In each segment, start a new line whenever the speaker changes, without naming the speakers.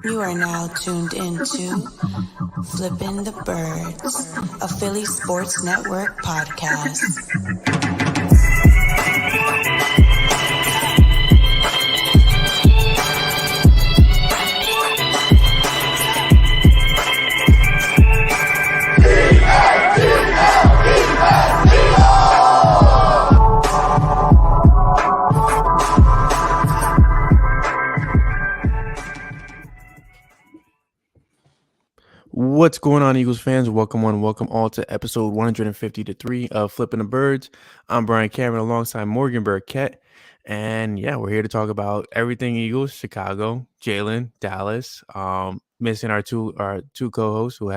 You are now tuned into Flippin the Birds, a Philly Sports Network podcast.
What's going on, Eagles fans? Welcome all to episode 153 of Flippin the Birds. I'm Brian Cameron alongside Morgan Burkett. And yeah, we're here to talk about everything Eagles, Chicago, Jalen, Dallas. Missing our two co-hosts who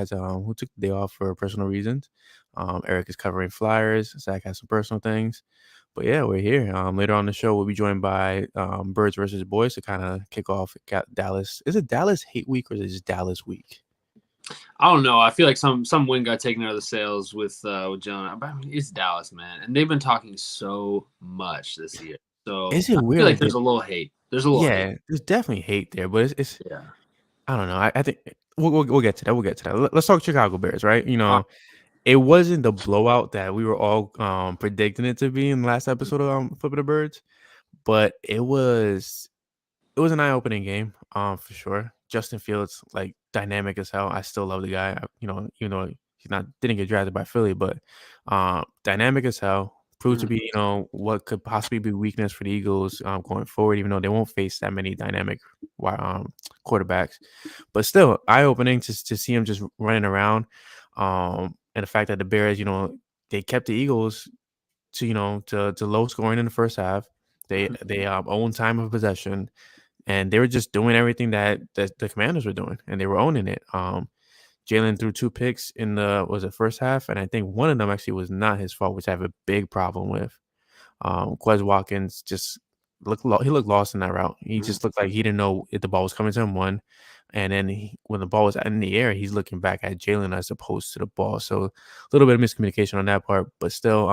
took the day off for personal reasons. Eric is covering Flyers. Zach has some personal things. But yeah, we're here. Later on the show, we'll be joined by Birds Vs Boyz to kind of kick off Dallas. Is it Dallas hate week or is it just Dallas week?
I don't know. I feel like some win got taken out of the sales with Jalen. I mean, it's Dallas, man, and they've been talking so much this year. So
is it weird?
I feel like there's a little hate. There's
definitely hate there, but it's
yeah.
I don't know. I think we'll get to that. We'll get to that. Let's talk Chicago Bears, right? You know, it wasn't the blowout that we were all predicting it to be in the last episode of Flippin the Birds, but it was an eye-opening game, for sure. Justin Fields, like, dynamic as hell. I still love the guy. Even though he didn't get drafted by Philly, but dynamic as hell. Proved to be, what could possibly be weakness for the Eagles going forward, even though they won't face that many dynamic quarterbacks. But still, eye-opening to see him just running around. And the fact that the Bears, they kept the Eagles to low scoring in the first half. They own time of possession. And they were just doing everything that the Commanders were doing, and they were owning it. Jalen threw 2 picks in the first half, and I think one of them actually was not his fault, which I have a big problem with. Quez Watkins just looked lost in that route. He just looked like he didn't know if the ball was coming to him, one. And then when the ball was in the air, he's looking back at Jalen as opposed to the ball. So a little bit of miscommunication on that part, but still,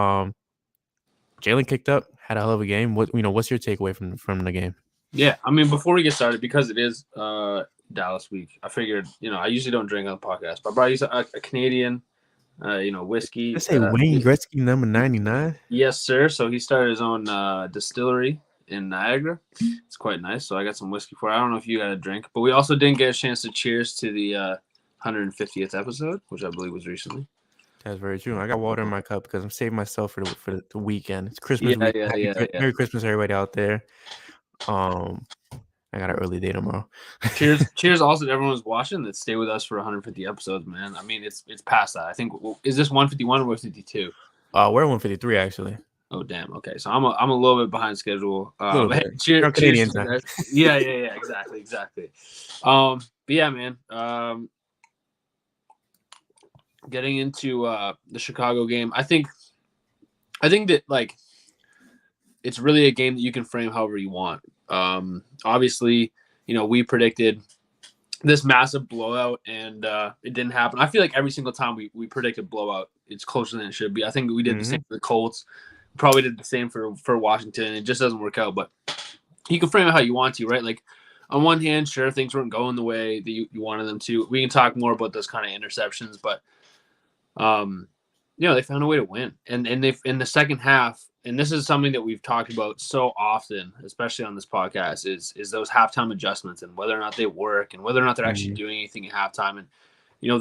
Jalen kicked up, had a hell of a game. What's your takeaway from the game?
Yeah, I mean, before we get started, because it is Dallas week, I figured, I usually don't drink on the podcast, but I brought you a Canadian, whiskey.
Let's say Wayne Gretzky number 99.
Yes, sir. So he started his own distillery in Niagara. It's quite nice. So I got some whiskey for it. I don't know if you got a drink, but we also didn't get a chance to cheers to the 150th episode, which I believe was recently.
That's very true. I got water in my cup because I'm saving myself for the weekend. It's Christmas week.
Yeah.
Merry Christmas, everybody out there. I got an early day tomorrow.
Cheers also to everyone who's watching that stay with us for 150 episodes, man. I mean, it's past that. I think, is this 151 or 152?
We're at 153 actually.
Oh damn. Okay, so I'm a little bit behind schedule.
Hey,
cheers,
Canadian time.
Yeah. Exactly. But yeah, man. Getting into the Chicago game, I think that, like, it's really a game that you can frame however you want. Obviously, we predicted this massive blowout, and it didn't happen. I feel like every single time we predicted blowout, it's closer than it should be. I think we did the same for the Colts. Probably did the same for Washington. It just doesn't work out, but you can frame it how you want to, right? Like, on one hand, sure, things weren't going the way that you wanted them to. We can talk more about those kind of interceptions, but they found a way to win. And they, in the second half, and this is something that we've talked about so often, especially on this podcast, is those halftime adjustments and whether or not they work and whether or not they're actually doing anything at halftime. And,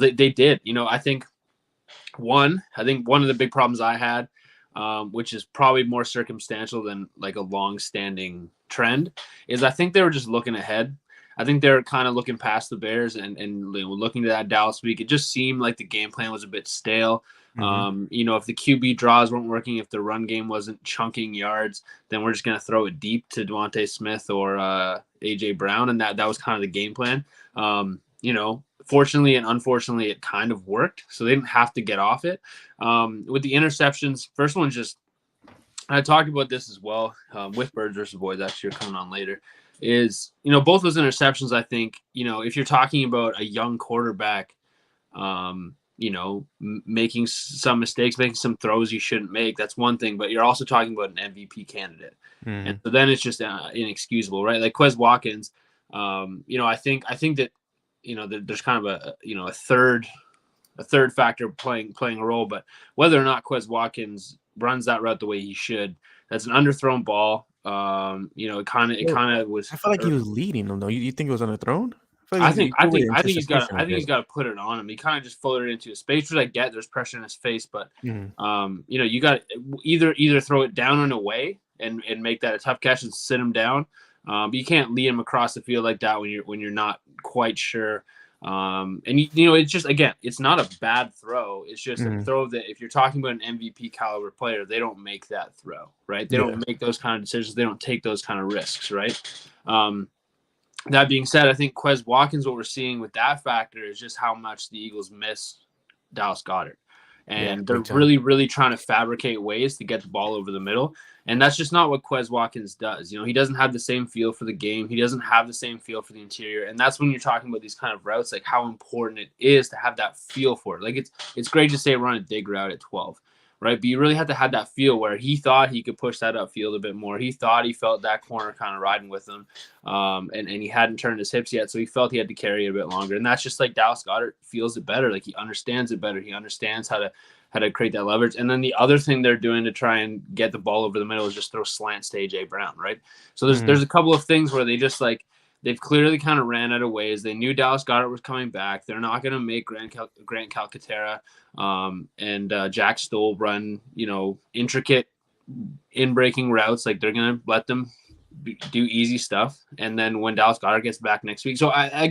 they did. I think one of the big problems I had, which is probably more circumstantial than like a long-standing trend, is I think they were just looking ahead. I think they're kind of looking past the Bears and looking to that Dallas week. It just seemed like the game plan was a bit stale. If the QB draws weren't working, if the run game wasn't chunking yards, then we're just going to throw it deep to Devontae Smith or AJ Brown. And that was kind of the game plan. Fortunately and unfortunately, it kind of worked. So they didn't have to get off it. With the interceptions, first one, I talked about this as well with Birds Vs Boyz, actually, coming on later, is, both those interceptions, I think, if you're talking about a young quarterback, making some mistakes, making some throws you shouldn't make, that's one thing, but you're also talking about an MVP candidate. And so then it's just inexcusable, right? Like Quez Watkins, I think that there's kind of a third factor playing a role, but whether or not Quez Watkins runs that route the way he should, that's an underthrown ball. It kind of was.
I feel like he was leading them though. You think it was underthrown?
I think he's got to put it on him. He kind of just floated into a space, which I get. There's pressure in his face, but you got either throw it down and away and make that a tough catch and sit him down. But you can't lead him across the field like that when you're not quite sure. It's just, again, it's not a bad throw. It's just a throw that if you're talking about an MVP caliber player, they don't make that throw, right? They don't make those kind of decisions. They don't take those kind of risks, right? That being said, I think Quez Watkins, what we're seeing with that factor is just how much the Eagles miss Dallas Goedert. And they're really, really trying to fabricate ways to get the ball over the middle. And that's just not what Quez Watkins does. He doesn't have the same feel for the game. He doesn't have the same feel for the interior. And that's when you're talking about these kind of routes, like how important it is to have that feel for it. Like it's great to say run a dig route at 12, right? But you really have to have that feel where he thought he could push that upfield a bit more. He thought he felt that corner kind of riding with him. And he hadn't turned his hips yet. So he felt he had to carry it a bit longer. And that's just like Dallas Goedert feels it better. Like he understands it better. He understands how to create that leverage. And then the other thing they're doing to try and get the ball over the middle is just throw slants to A.J. Brown, right? So there's a couple of things where they just they've clearly kind of ran out of ways. They knew Dallas Goedert was coming back. They're not going to make Grant Calcaterra and Jack Stoll run, intricate in-breaking routes. Like they're going to let them do easy stuff. And then when Dallas Goedert gets back next week. So I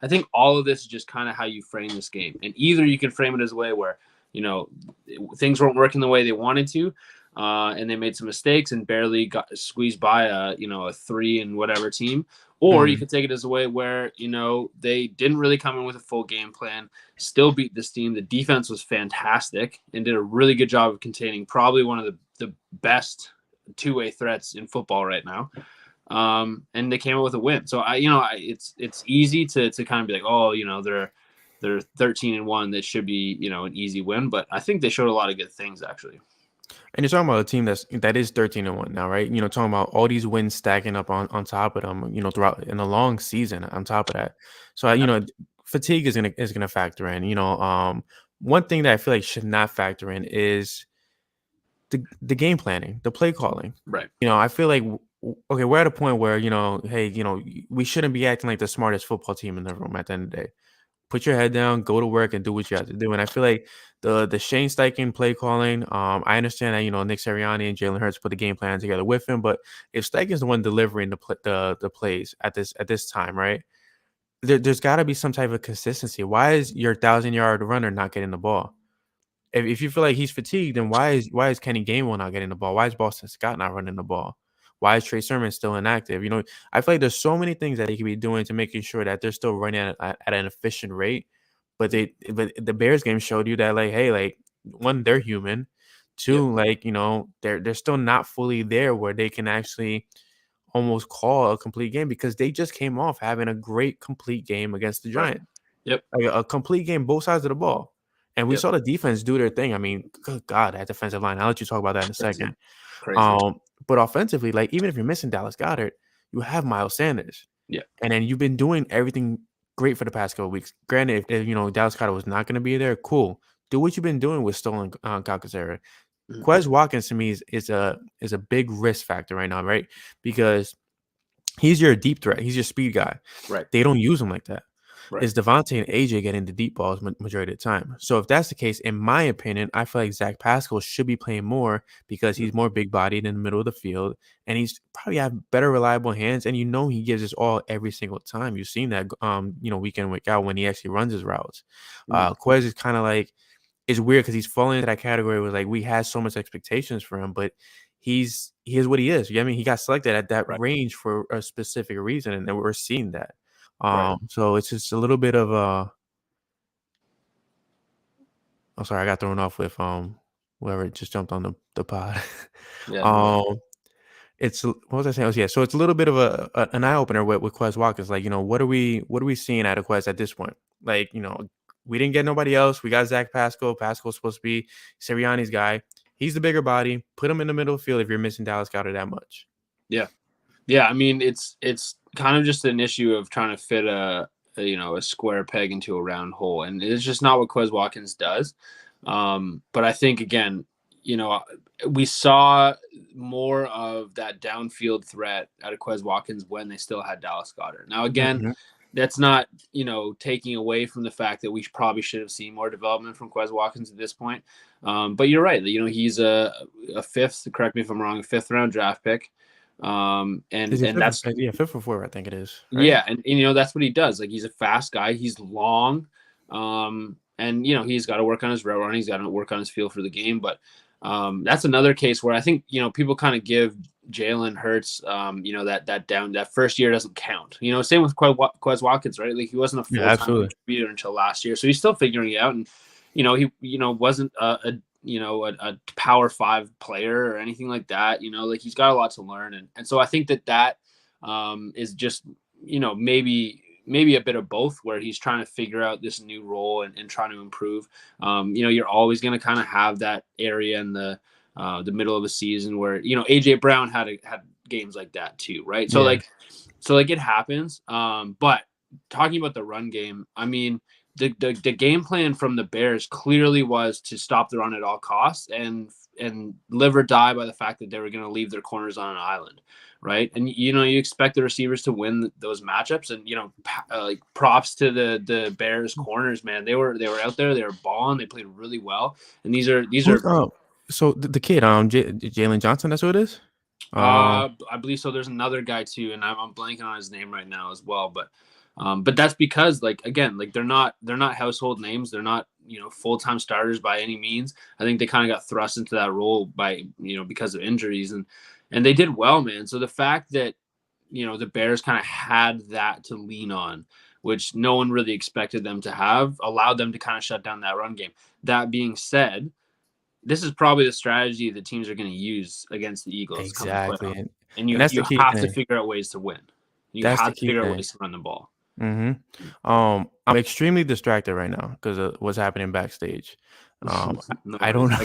think all of this is just kind of how you frame this game. And either you can frame it as a way where, things weren't working the way they wanted to, and they made some mistakes and barely got squeezed by a 3 and whatever team. Or you could take it as a way where, they didn't really come in with a full game plan, still beat this team. The defense was fantastic and did a really good job of containing probably one of the best two-way threats in football right now. And they came up with a win. So it's easy to kind of be like, oh, they're 13-1. That should be, an easy win. But I think they showed a lot of good things, actually.
And you're talking about a team that is 13-1 now, right? Talking about all these wins stacking up on top of them, throughout in a long season on top of that. So, fatigue is gonna factor in. One thing that I feel like should not factor in is the game planning, the play calling.
Right.
I feel like, okay, we're at a point where, hey, we shouldn't be acting like the smartest football team in the room at the end of the day. Put your head down, go to work, and do what you have to do. And I feel like the Shane Steichen play calling, I understand that, Nick Sirianni and Jalen Hurts put the game plan together with him, but if Steichen's the one delivering the plays at this time, right, there's got to be some type of consistency. Why is your 1,000-yard runner not getting the ball? If you feel like he's fatigued, then why is Kenny Gainwell not getting the ball? Why is Boston Scott not running the ball? Why is Trey Sermon still inactive? I feel like there's so many things that they could be doing to making sure that they're still running at an efficient rate. But the Bears game showed you that, like, hey, like, one, they're human. Two, like, they're still not fully there where they can actually almost call a complete game, because they just came off having a great complete game against the Giants.
Yep.
Like a complete game, both sides of the ball. And we saw the defense do their thing. I mean, good God, that defensive line. I'll let you talk about that in a second.
Crazy.
But offensively, like, even if you're missing Dallas Goedert, you have Miles Sanders.
Yeah.
And then you've been doing everything great for the past couple of weeks. Granted, if Dallas Goedert was not going to be there, cool. Do what you've been doing with Stolen Calcaterra. Quez Watkins, to me, is a big risk factor right now, right? Because he's your deep threat. He's your speed guy.
Right.
They don't use him like that.
Right.
It's Devontae and AJ getting the deep balls majority of the time. So if that's the case, in my opinion, I feel like Zach Pascal should be playing more, because he's more big-bodied in the middle of the field, and he's probably have better reliable hands, and he gives us all every single time. You've seen that, week in, week out, when he actually runs his routes. Quez is kind of like, it's weird because he's falling into that category where, like, we had so much expectations for him, but he is what he is. I mean, he got selected at that range for a specific reason, and we're seeing that. So it's just a little bit of I'm sorry, I got thrown off with whoever just jumped on the pod. It's, what was I saying? So it's a little bit of an eye opener with Quez Watkins. Like, what are we seeing out of Quez at this point? Like, we didn't get nobody else. We got Zach Pascal. Pascal's supposed to be Sirianni's guy. He's the bigger body. Put him in the middle of the field if you're missing Dallas Goedert that much.
Yeah. Yeah, I mean, it's kind of just an issue of trying to fit a square peg into a round hole, and it's just not what Quez Watkins does. But I think again, we saw more of that downfield threat out of Quez Watkins when they still had Dallas Goedert. Now again, that's not taking away from the fact that we probably should have seen more development from Quez Watkins at this point. But you're right. He's a fifth. Correct me if I'm wrong. A fifth round draft pick. And that's
fifth or fourth, I think it is.
Right? Yeah, and that's what he does. Like, he's a fast guy. He's long. And he's got to work on his route running. He's got to work on his feel for the game. But that's another case where I think people kind of give Jalen Hurts that first year doesn't count. Same with Quez Watkins, right? Like, he wasn't a full-time contributor until last year, so he's still figuring it out. And he wasn't a Power 5 player or anything like that. Like, he's got a lot to learn, and so I think that is just maybe a bit of both, where he's trying to figure out this new role and trying to improve. You're always going to kind of have that area in the middle of the season where AJ Brown had games like that too, right? So it happens. But talking about the run game, I mean, the game plan from the Bears clearly was to stop the run at all costs and live or die by the fact that they were going to leave their corners on an island, right? And you expect the receivers to win those matchups, and like, props to the Bears corners, man. They were out there, they were balling, they played really well. And these are
so the kid, Jalen Johnson, that's who it is.
I believe so. There's another guy too, and I'm blanking on his name right now as well, but that's because, like, again, like, they're not household names. They're not full-time starters by any means. I think they kind of got thrust into that role by because of injuries, and they did well, man. So the fact that the Bears kind of had that to lean on, which no one really expected them to have, allowed them to kind of shut down that run game. That being said, this is probably the strategy that teams are going to use against the Eagles.
Exactly,
and you have to figure out ways to win. You have to figure out ways to run the ball.
I'm extremely distracted right now because of what's happening backstage. I don't know.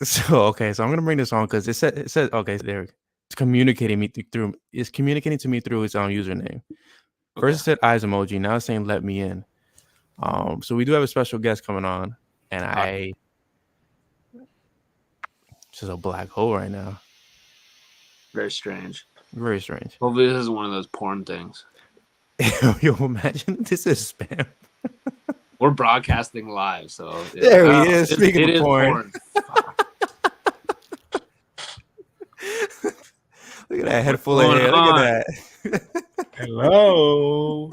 So I'm gonna bring this on because it says okay, there it's communicating to me through its own username. First it said eyes emoji, now it's saying let me in. So we do have a special guest coming on, and it's just a black hole right now.
Very strange.
Hopefully
this is one of those porn things.
Yo, imagine this is spam.
We're broadcasting live, so
there he is. Speaking of porn. Look at that head full of hair. Look at that.
Hello.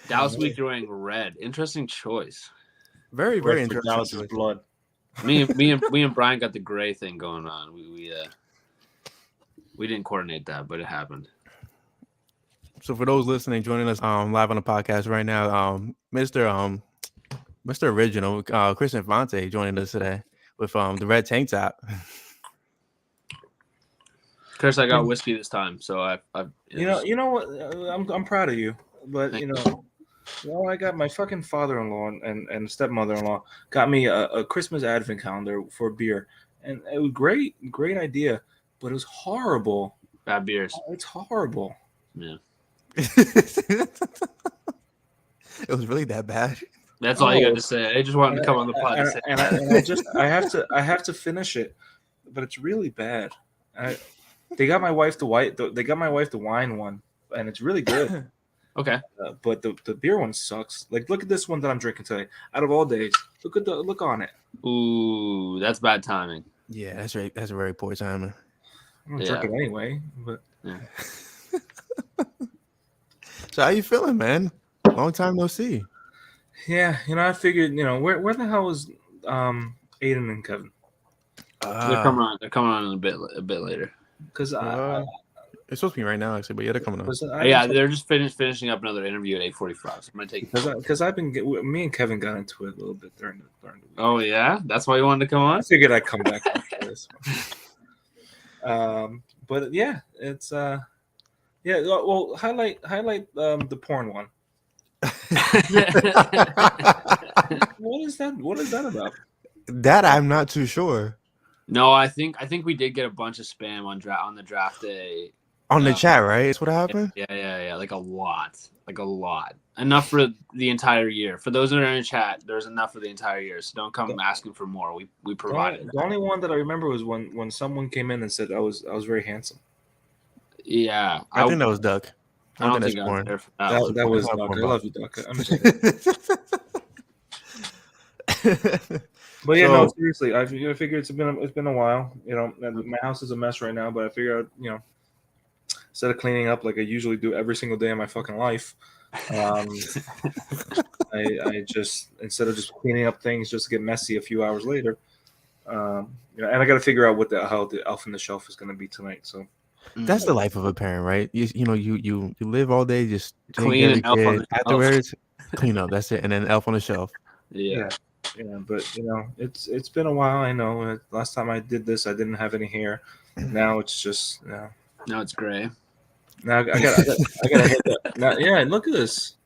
Dallas week, you're wearing red. Interesting choice.
Very, very interesting.
Dallas's blood.
Me and Brian got the gray thing going on. We didn't coordinate that, but it happened.
So for those listening, joining us live on the podcast right now, Mr. Original, Chris Infante joining us today with the red tank top.
Chris, I got whiskey this time, so I've
you know what? I'm proud of you, but I got my fucking father-in-law and stepmother-in-law got me a Christmas advent calendar for beer, and it was great idea, but it was horrible.
Bad beers.
It's horrible.
Yeah.
It was really that bad.
That's all you got to say. I just wanted to come on the pod and say.
I have to finish it, but it's really bad. They got my wife the wine one, and it's really good.
Okay.
But the beer one sucks. Like, look at this one that I'm drinking today. Out of all days, look on it.
Ooh, that's bad timing.
Yeah, that's right. That's a very poor timing.
I'm gonna drink it anyway, but.
Yeah.
So how you feeling, man? Long time no see.
Yeah, I figured, where the hell is Aiden and Kevin?
They're coming on in a bit later.
Because
it's supposed to be right now, actually, but yeah, they're coming on.
They're just finishing up another interview at 8:45. So I'm gonna take
because me and Kevin got into it a little bit during the week.
Oh yeah, that's why you wanted to come on.
I figured I'd come back after this one. But yeah, it's well, highlight the porn one. What is that about?
That I'm not too sure.
No, I think we did get a bunch of spam on the draft day
On the chat, right? It's what happened?
Yeah. Like a lot. Enough for the entire year. For those that are in the chat, there's enough for the entire year. So don't come asking for more. We provided.
The only one that I remember was when someone came in and said I was very handsome.
Yeah.
I think that was Duck.
I don't think I was there for that.
That was Duck. I love you, Duck. I'm sorry. But yeah, no, seriously, I figure it's been a while. You know, my house is a mess right now, but I figure out, you know, instead of cleaning up like I usually do every single day of my fucking life, I just, instead of just cleaning up things just to get messy a few hours later, you know, and I got to figure out how the elf on the shelf is going to be tonight. So
that's the life of a parent, right? You live all day just
clean and elf on the
afterwards, clean up. That's it, and then elf on the shelf.
Yeah.
Yeah, but you know, it's been a while. I know. Last time I did this, I didn't have any hair. Now it's just now
it's gray.
Now I got hit that. Now, yeah, look at this.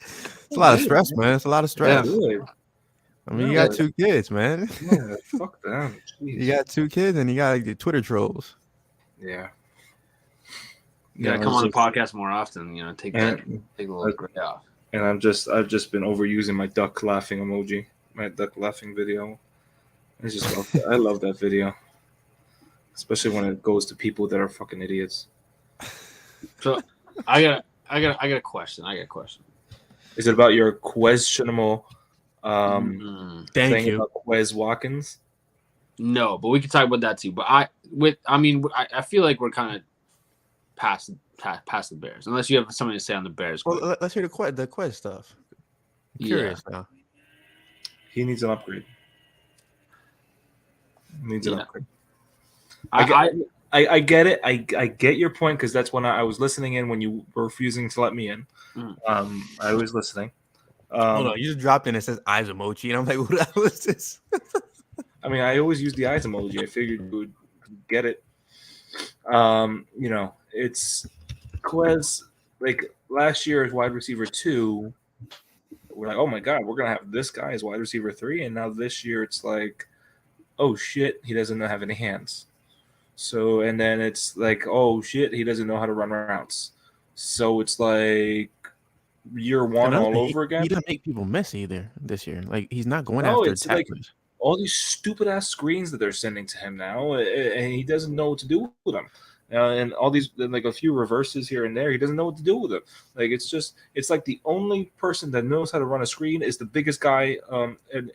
It's a lot of stress, man. It's a lot of stress.
Yeah.
I mean, you got 2 kids, man.
Yeah, fuck them. Jeez.
You got 2 kids, and you got the Twitter trolls.
Yeah.
Yeah, come on the podcast more often. You know, take a little gray off.
And I've just been overusing my duck laughing emoji, my duck laughing video. I love that video, especially when it goes to people that are fucking idiots.
So, I got a question.
Is it about your questionable
Thank you
about Quez Watkins?
No, but we can talk about that too. But I feel like we're kind of past the Bears, unless you have something to say on the Bears.
Well, let's hear the Quez stuff. I'm curious now.
He needs an upgrade. Upgrade. I get it. I get your point, because that's when I was listening in when you were refusing to let me in. I was listening.
Hold on, you just dropped in. It says eyes emoji, and I'm like, what the hell is this?
I mean, I always use the eyes emoji. I figured you would get it. You know, it's Quez. Like last year as wide receiver 2, we're like, oh my god, we're gonna have this guy as wide receiver 3, and now this year it's like, oh shit, he doesn't have any hands. So, and then it's like, oh shit, he doesn't know how to run routes. So it's like year 1 all over again.
He doesn't make people miss either this year. Like, he's not going after tacklers.
Like all these stupid ass screens that they're sending to him now, and he doesn't know what to do with them. And all these, like a few reverses here and there, he doesn't know what to do with them. Like it's like the only person that knows how to run a screen is the biggest guy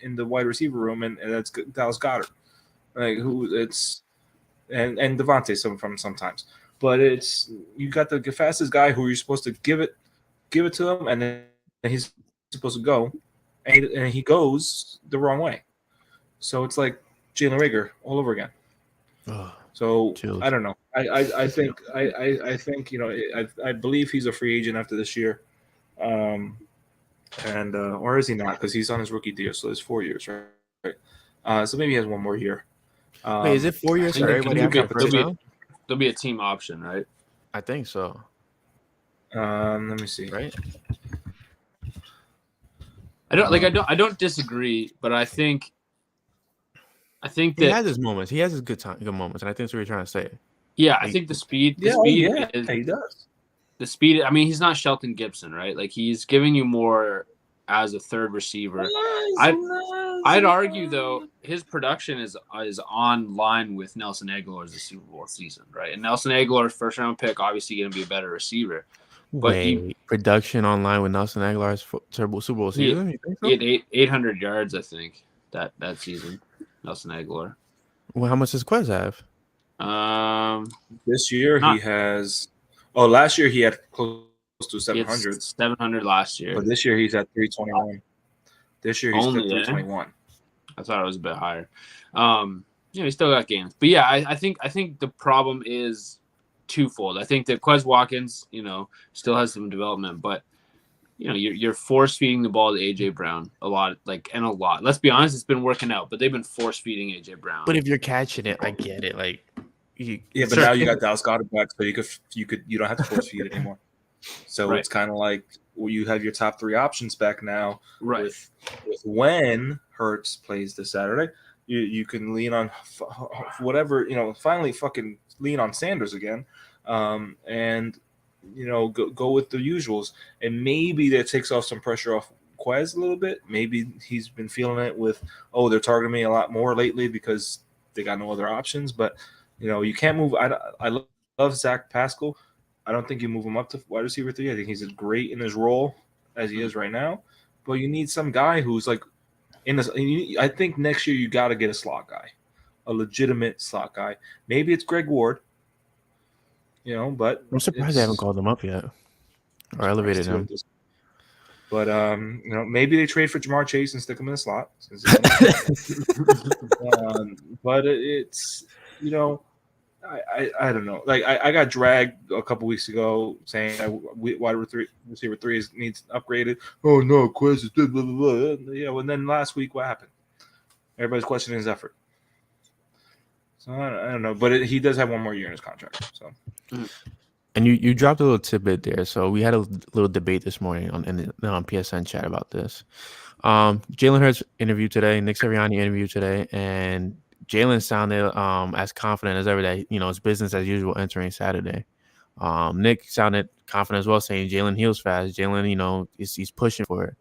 in the wide receiver room, and that's Dallas Goedert. Like and Devontae from sometimes, but it's, you got the fastest guy who you're supposed to give it to him, and then he's supposed to go, and he goes the wrong way. So it's like Jalen Reagor all over again. So chills. I don't know. I think you know, I believe he's a free agent after this year, or is he not? Because he's on his rookie deal, so it's 4 years, right? So maybe he has 1 more year.
Wait, is it 4 years?
There'll be a team option, right?
I think so.
Let me see.
Right.
I don't disagree, but I think that
he has his moments. He has his good moments, and I think that's what you're trying to say.
Yeah, I think the speed
he does.
The speed. I mean, he's not Shelton Gibson, right? Like, he's giving you more as a third receiver. I'd argue though his production is on line with Nelson Aguilar's the Super Bowl season, right? And Nelson Aguilar's first round pick, obviously going to be a better receiver. But
production on line with Nelson Aguilar's Super Bowl season. You think so?
He had 800 yards, I think, that season. Nelson Aguilar.
Well, how much does Quez have?
This year he has. Oh, last year he had close to 700.
700 last year.
But this year he's at 321. This year he's at 321.
I thought it was a bit higher. He still got games. But yeah, I think the problem is twofold. I think that Quez Watkins, still has some development, but you're force feeding the ball to AJ Brown a lot. Let's be honest, it's been working out, but they've been force feeding AJ Brown.
But if you're catching it, I get it.
But now you got Dallas Goedert back, so you don't have to force feed it anymore. So It's kind of like you have your top 3 options back now.
Right.
With when Hurts plays this Saturday, you can lean on whatever, finally fucking lean on Sanders again. and go with the usuals, and maybe that takes off some pressure off Quez a little bit. Maybe he's been feeling it with, they're targeting me a lot more lately because they got no other options. But you can't move. I love Zach Pascal. I don't think you move him up to wide receiver 3. I think he's great in his role as he is right now. But you need some guy who's like in this. I think next year you got to get a slot guy, a legitimate slot guy. Maybe it's Greg Ward. But
I'm surprised they haven't called him up yet or elevated him.
But maybe they trade for Jamar Chase and stick him in the slot. But it's I don't know. Like I got dragged a couple weeks ago saying wide receiver 3 needs upgraded. Oh no, Quez is blah, blah, blah, blah. Yeah, and then last week what happened? Everybody's questioning his effort. So I don't know, but he does have one more year in his contract. So.
And you dropped a little tidbit there. So we had a little debate this morning on PSN chat about this. Jalen Hurts interview today, Nick Sirianni interview today, and Jalen sounded as confident as ever that it's business as usual entering Saturday. Nick sounded confident as well, saying Jalen heals fast. Jalen, he's pushing for it.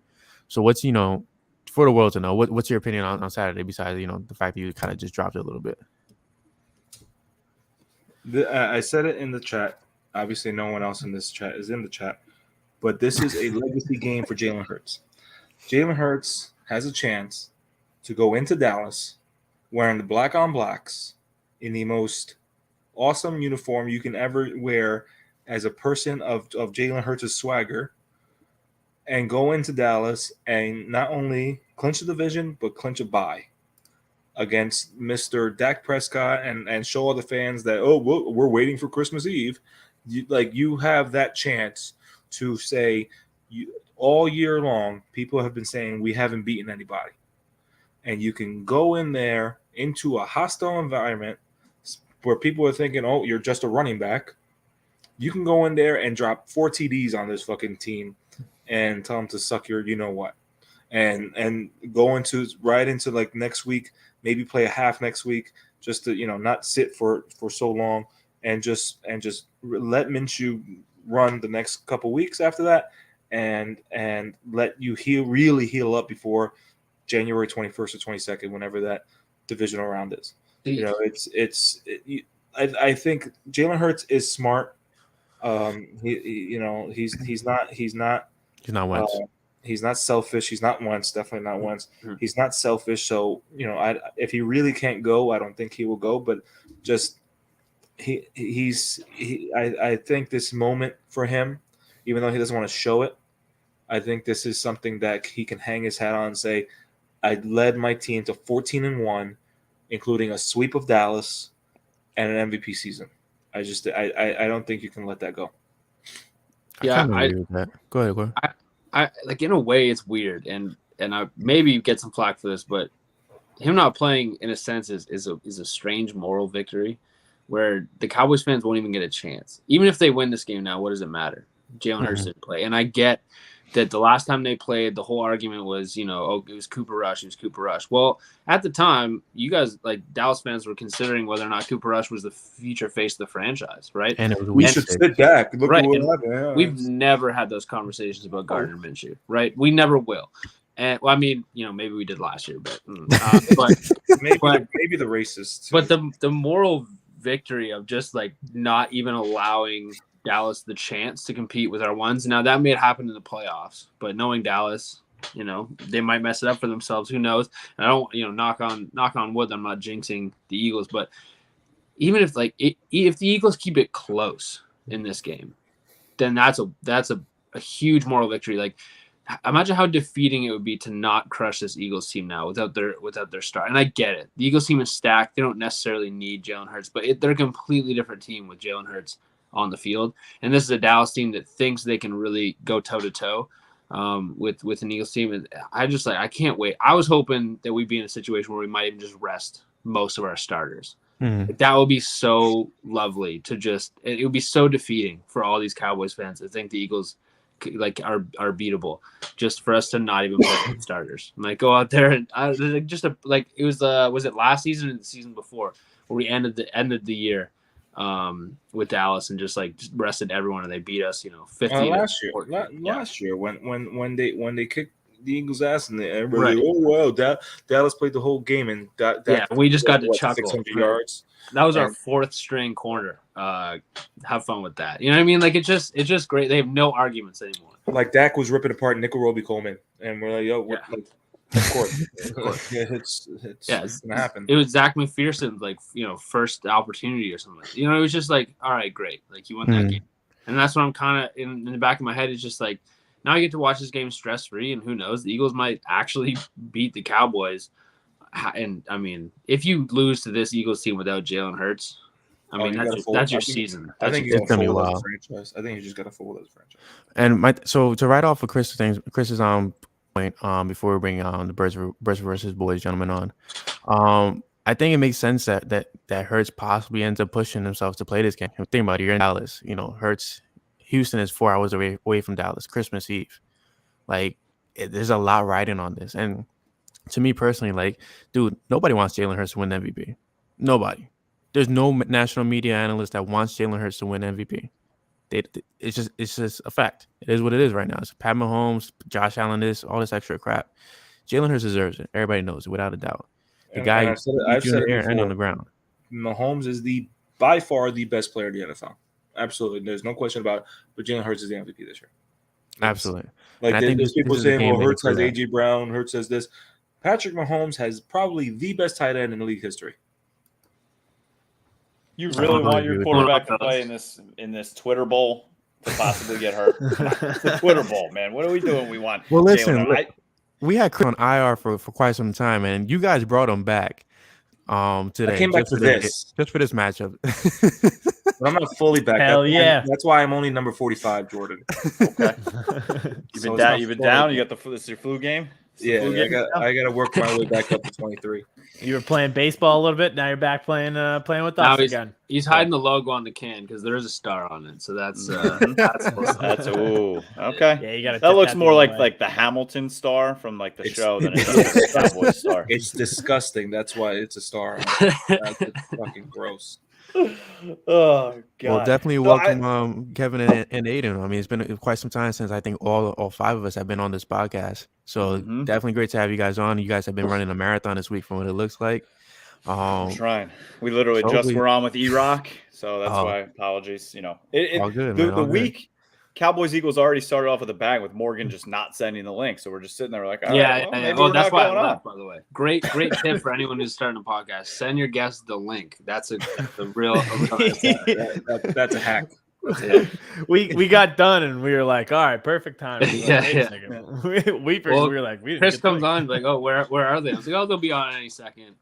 So what's for the world to know, what's your opinion on Saturday besides the fact that you kind of just dropped it a little bit?
I said it in the chat. Obviously, no one else in this chat is in the chat, but this is a legacy game for Jalen Hurts. Jalen Hurts has a chance to go into Dallas wearing the black on blacks in the most awesome uniform you can ever wear as a person of Jalen Hurts' swagger, and go into Dallas and not only clinch the division, but clinch a bye against Mr. Dak Prescott and show all the fans that, we're waiting for Christmas Eve. You have that chance to say, all year long, people have been saying we haven't beaten anybody. And you can go in there into a hostile environment where people are thinking, you're just a running back. You can go in there and drop 4 TDs on this fucking team and tell them to suck your what. And go right into like next week, maybe play a half next week just to, not sit for so long. And just let Minshew run the next couple weeks after that, and let you really heal up before January 21st or 22nd, whenever that divisional round is. I think Jalen Hurts is smart. He's not
Wentz.
He's not selfish. He's not Wentz. Definitely not Wentz. He's not selfish. So if he really can't go, I don't think he will go. But just. I think this moment for him, even though he doesn't want to show it, I think this is something that he can hang his hat on and say, I led my team to 14-1, including a sweep of Dallas and an MVP season. I don't think you can let that go.
Yeah,
Go ahead.
I like, in a way it's weird, and I maybe get some flack for this, but him not playing in a sense is a strange moral victory, where the Cowboys fans won't even get a chance. Even if they win this game now, what does it matter? Jalen Hurts didn't play. And I get that the last time they played, the whole argument was, it was Cooper Rush. Well, at the time, you guys, like Dallas fans, were considering whether or not Cooper Rush was the future face of the franchise, right?
And it was
we should sit back. Look
right.
What happened. Yeah.
We've never had those conversations about Gardner Minshew, right? We never will. And maybe we did last year, but
maybe the racists.
But the moral victory of just like not even allowing Dallas the chance to compete with our ones. Now that may happen in the playoffs, but knowing Dallas, they might mess it up for themselves. Who knows? And I don't, knock on wood, I'm not jinxing the Eagles, but even if if the Eagles keep it close in this game, then that's a huge moral victory. Like, imagine how defeating it would be to not crush this Eagles team now without their star. And I get it. The Eagles team is stacked. They don't necessarily need Jalen Hurts, but they're a completely different team with Jalen Hurts on the field. And this is a Dallas team that thinks they can really go toe-to-toe with an Eagles team. And I can't wait. I was hoping that we'd be in a situation where we might even just rest most of our starters. That would be so lovely it would be so defeating for all these Cowboys fans to think the Eagles are beatable, just for us to not even play starters. Go out there and it was was it last season or the season before where we ended the year with Dallas and just rested everyone, and they beat us, 50
last year when they kicked the Eagles' ass and everybody, right. Oh wow, Dallas played the whole game and
we just got to chuckle.
600 yards.
That was our fourth string corner. Have fun with that. You know what I mean? Like it's just great. They have no arguments anymore.
Like Dak was ripping apart Nickel Roby-Coleman, and we're like, yo, of course. It's gonna happen.
It was Zach McPherson's first opportunity or something. It was just like, all right, great. Like you won that game, and that's what I'm kind of in the back of my head. Is just like now I get to watch this game stress free, and who knows, the Eagles might actually beat the Cowboys. And I mean, if you lose to this Eagles team without Jalen Hurts, that's your season.
I think it's gonna be wild. Franchise. I think you just got to fold as a franchise.
And so to write off of Chris's point, before we bring the Birds versus Boyz gentlemen on, I think it makes sense that Hurts possibly ends up pushing himself to play this game. Think about it, you're in Dallas. Hurts, Houston is 4 hours away from Dallas. Christmas Eve, there's a lot riding on this. And to me personally, dude, nobody wants Jalen Hurts to win MVP. Nobody. There's no national media analyst that wants Jalen Hurts to win MVP. It's just a fact. It is what it is right now. It's Pat Mahomes, Josh Allen, all this extra crap. Jalen Hurts deserves it. Everybody knows it without a doubt. The guy
I've said it
and on the ground.
Mahomes is by far the best player in the NFL. Absolutely, there's no question about it. But Jalen Hurts is the MVP this year.
Absolutely.
I think there's people saying, "Well, Hurts has AJ Brown. Hurts has this." Patrick Mahomes has probably the best tight end in the league history.
You really want your quarterback to play in this Twitter Bowl to possibly get hurt? It's the Twitter Bowl, man. What are we doing? We want.
Well, listen, we had Chris on IR for quite some time, and you guys brought him back today.
I came back for this
matchup.
But I'm not fully back. That's why I'm only number 45, Jordan.
Okay. You've been down. You got this is your flu game.
I got to work my way back up to 23.
You were playing baseball a little bit. Now you're back playing with us again.
He's hiding the logo on the can because there is a star on it. So that's
okay.
Yeah, you got
that looks more like the Hamilton star from the show than it does the Cowboys star.
It's disgusting. That's why it's a star. That's fucking gross.
Oh God!
Well, definitely welcome Kevin and Aiden. I mean, it's been quite some time since I think all 5 of us have been on this podcast. So definitely great to have you guys on. You guys have been running a marathon this week, from what it looks like.
I'm trying. We literally just were on with E-Rock, so that's why apologies.
All good,
the week. Cowboys Eagles already started off with a bang with Morgan just not sending the link, so we're just sitting there like, all right, well,
that's why I left, by the way. Great tip for anyone who's starting a podcast: send your guests the link. That's a real
that's a hack.
We got done and we were like, all right, perfect time. We were like,
Chris comes on like, oh, where are they? I was like, oh, they'll be on any second.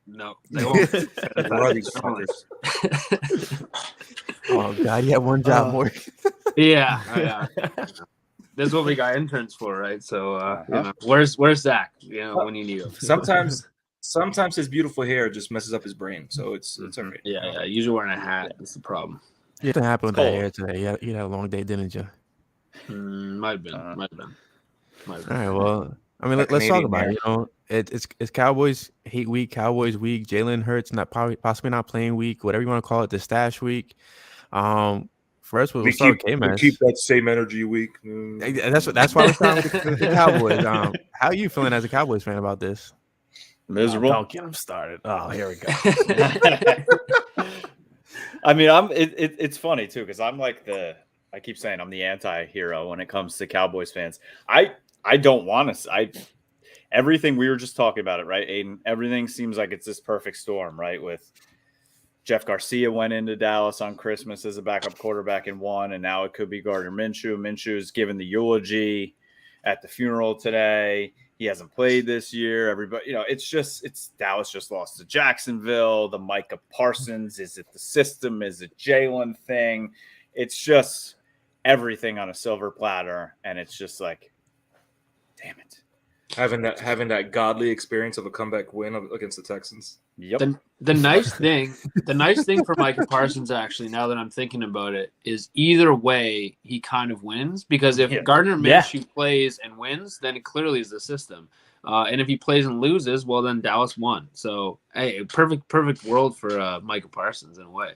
No, they won't.
Where are these fuckers?
Oh God, you have one job more.
Yeah. That's what we got interns for, right? So, where's Zach? When you need him.
Sometimes his beautiful hair just messes up his brain, so it's all right.
Yeah. Usually wearing a hat. That's the problem.
Yeah, it happened with that hair today. You had a long day, didn't you?
Might have been.
All right. Well, I mean, let's talk about it. It's Cowboys hate week, Cowboys week. Jalen Hurts possibly not playing week, whatever you want to call it. The stash week. First, we'll start with K-Man.
Keep that same energy week.
That's why we're starting with the Cowboys. How are you feeling as a Cowboys fan about this?
Miserable.
Don't get him started. Oh, here we go.
I mean, it's funny too because I'm I keep saying I'm the anti-hero when it comes to Cowboys fans. I don't want to. Everything we were just talking about it, right, Aiden? Everything seems like it's this perfect storm, right? With Jeff Garcia went into Dallas on Christmas as a backup quarterback and won, and now it could be Gardner Minshew. Minshew's given the eulogy at the funeral today. He hasn't played this year. Everybody, it's Dallas just lost to Jacksonville. The Micah Parsons, is it the system? Is it Jalen thing? It's just everything on a silver platter, and it's just like, damn it.
Having that godly experience of a comeback win against the Texans.
Yep.
The nice thing for Micah Parsons, actually, now that I'm thinking about it, is either way he kind of wins, because if Gardner Minshew plays and wins, then it clearly is the system. And if he plays and loses, well, then Dallas won. So, hey, perfect world for Micah Parsons in a way.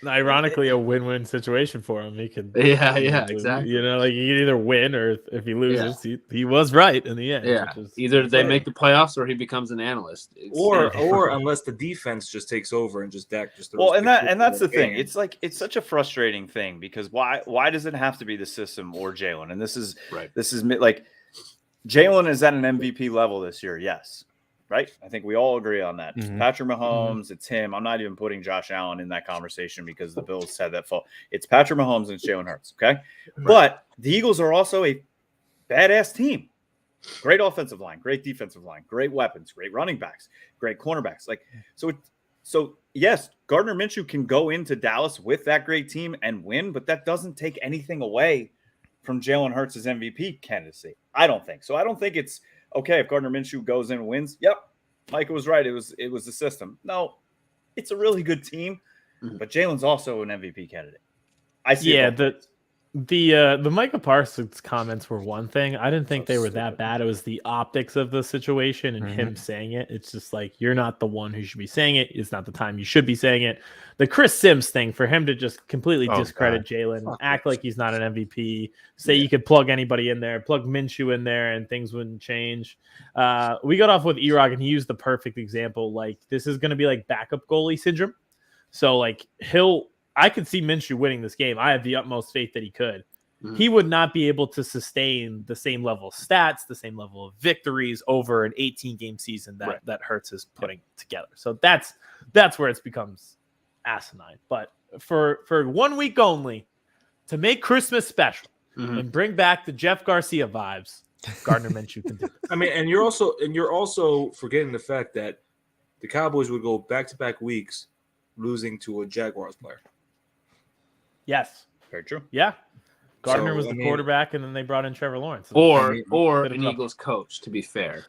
Ironically, a win-win situation for him. He can,
exactly.
You know, like he can either win or if he loses, he was right in the end.
Yeah, either they make the playoffs or he becomes an analyst,
or unless the defense just takes over and just Dak just
throws. Well, and that's the thing. It's like it's such a frustrating thing because why does it have to be the system or Jalen? And this is like Jalen is at an MVP level this year. Yes. Right. I think we all agree on that. It's Patrick Mahomes. It's him. I'm not even putting Josh Allen in that conversation because the Bills said that fault. It's Patrick Mahomes and it's Jalen Hurts. Okay. But the Eagles are also a badass team. Great offensive line, great defensive line, great weapons, great running backs, great cornerbacks. Like, so yes, Gardner Minshew can go into Dallas with that great team and win, but that doesn't take anything away from Jalen Hurts' MVP candidacy. I don't think so. I don't think it's okay if Gardner Minshew goes in and wins. Yep, Micah was right. It was the system. No, it's a really good team, but Jalen's also an MVP candidate. I see.
Yeah, the Micah Parsons comments were one thing. I didn't think they were that bad. It was the optics of the situation and him saying it. It's just like, you're not the one who should be saying it. It's not the time you should be saying it. The Chris Sims thing, for him to just completely discredit Jalen, act like he's not an MVP, say you could plug anybody in there, plug Minshew in there, and things wouldn't change. We got off with E-Rock, and he used the perfect example. Like, this is going to be like backup goalie syndrome. So, like, I could see Minshew winning this game. I have the utmost faith that he could. He would not be able to sustain the same level of stats, the same level of victories over an 18-game season that Hurts is putting together. So that's where it becomes asinine. But for 1 week only, to make Christmas special and bring back the Jeff Garcia vibes, Gardner Minshew can do it.
I mean, and you're also forgetting the fact that the Cowboys would go back-to-back weeks losing to a Jaguars player.
Yes.
Very true.
Yeah. Gardner was the quarterback, and then they brought in Trevor Lawrence.
Or an Eagles coach, to be fair.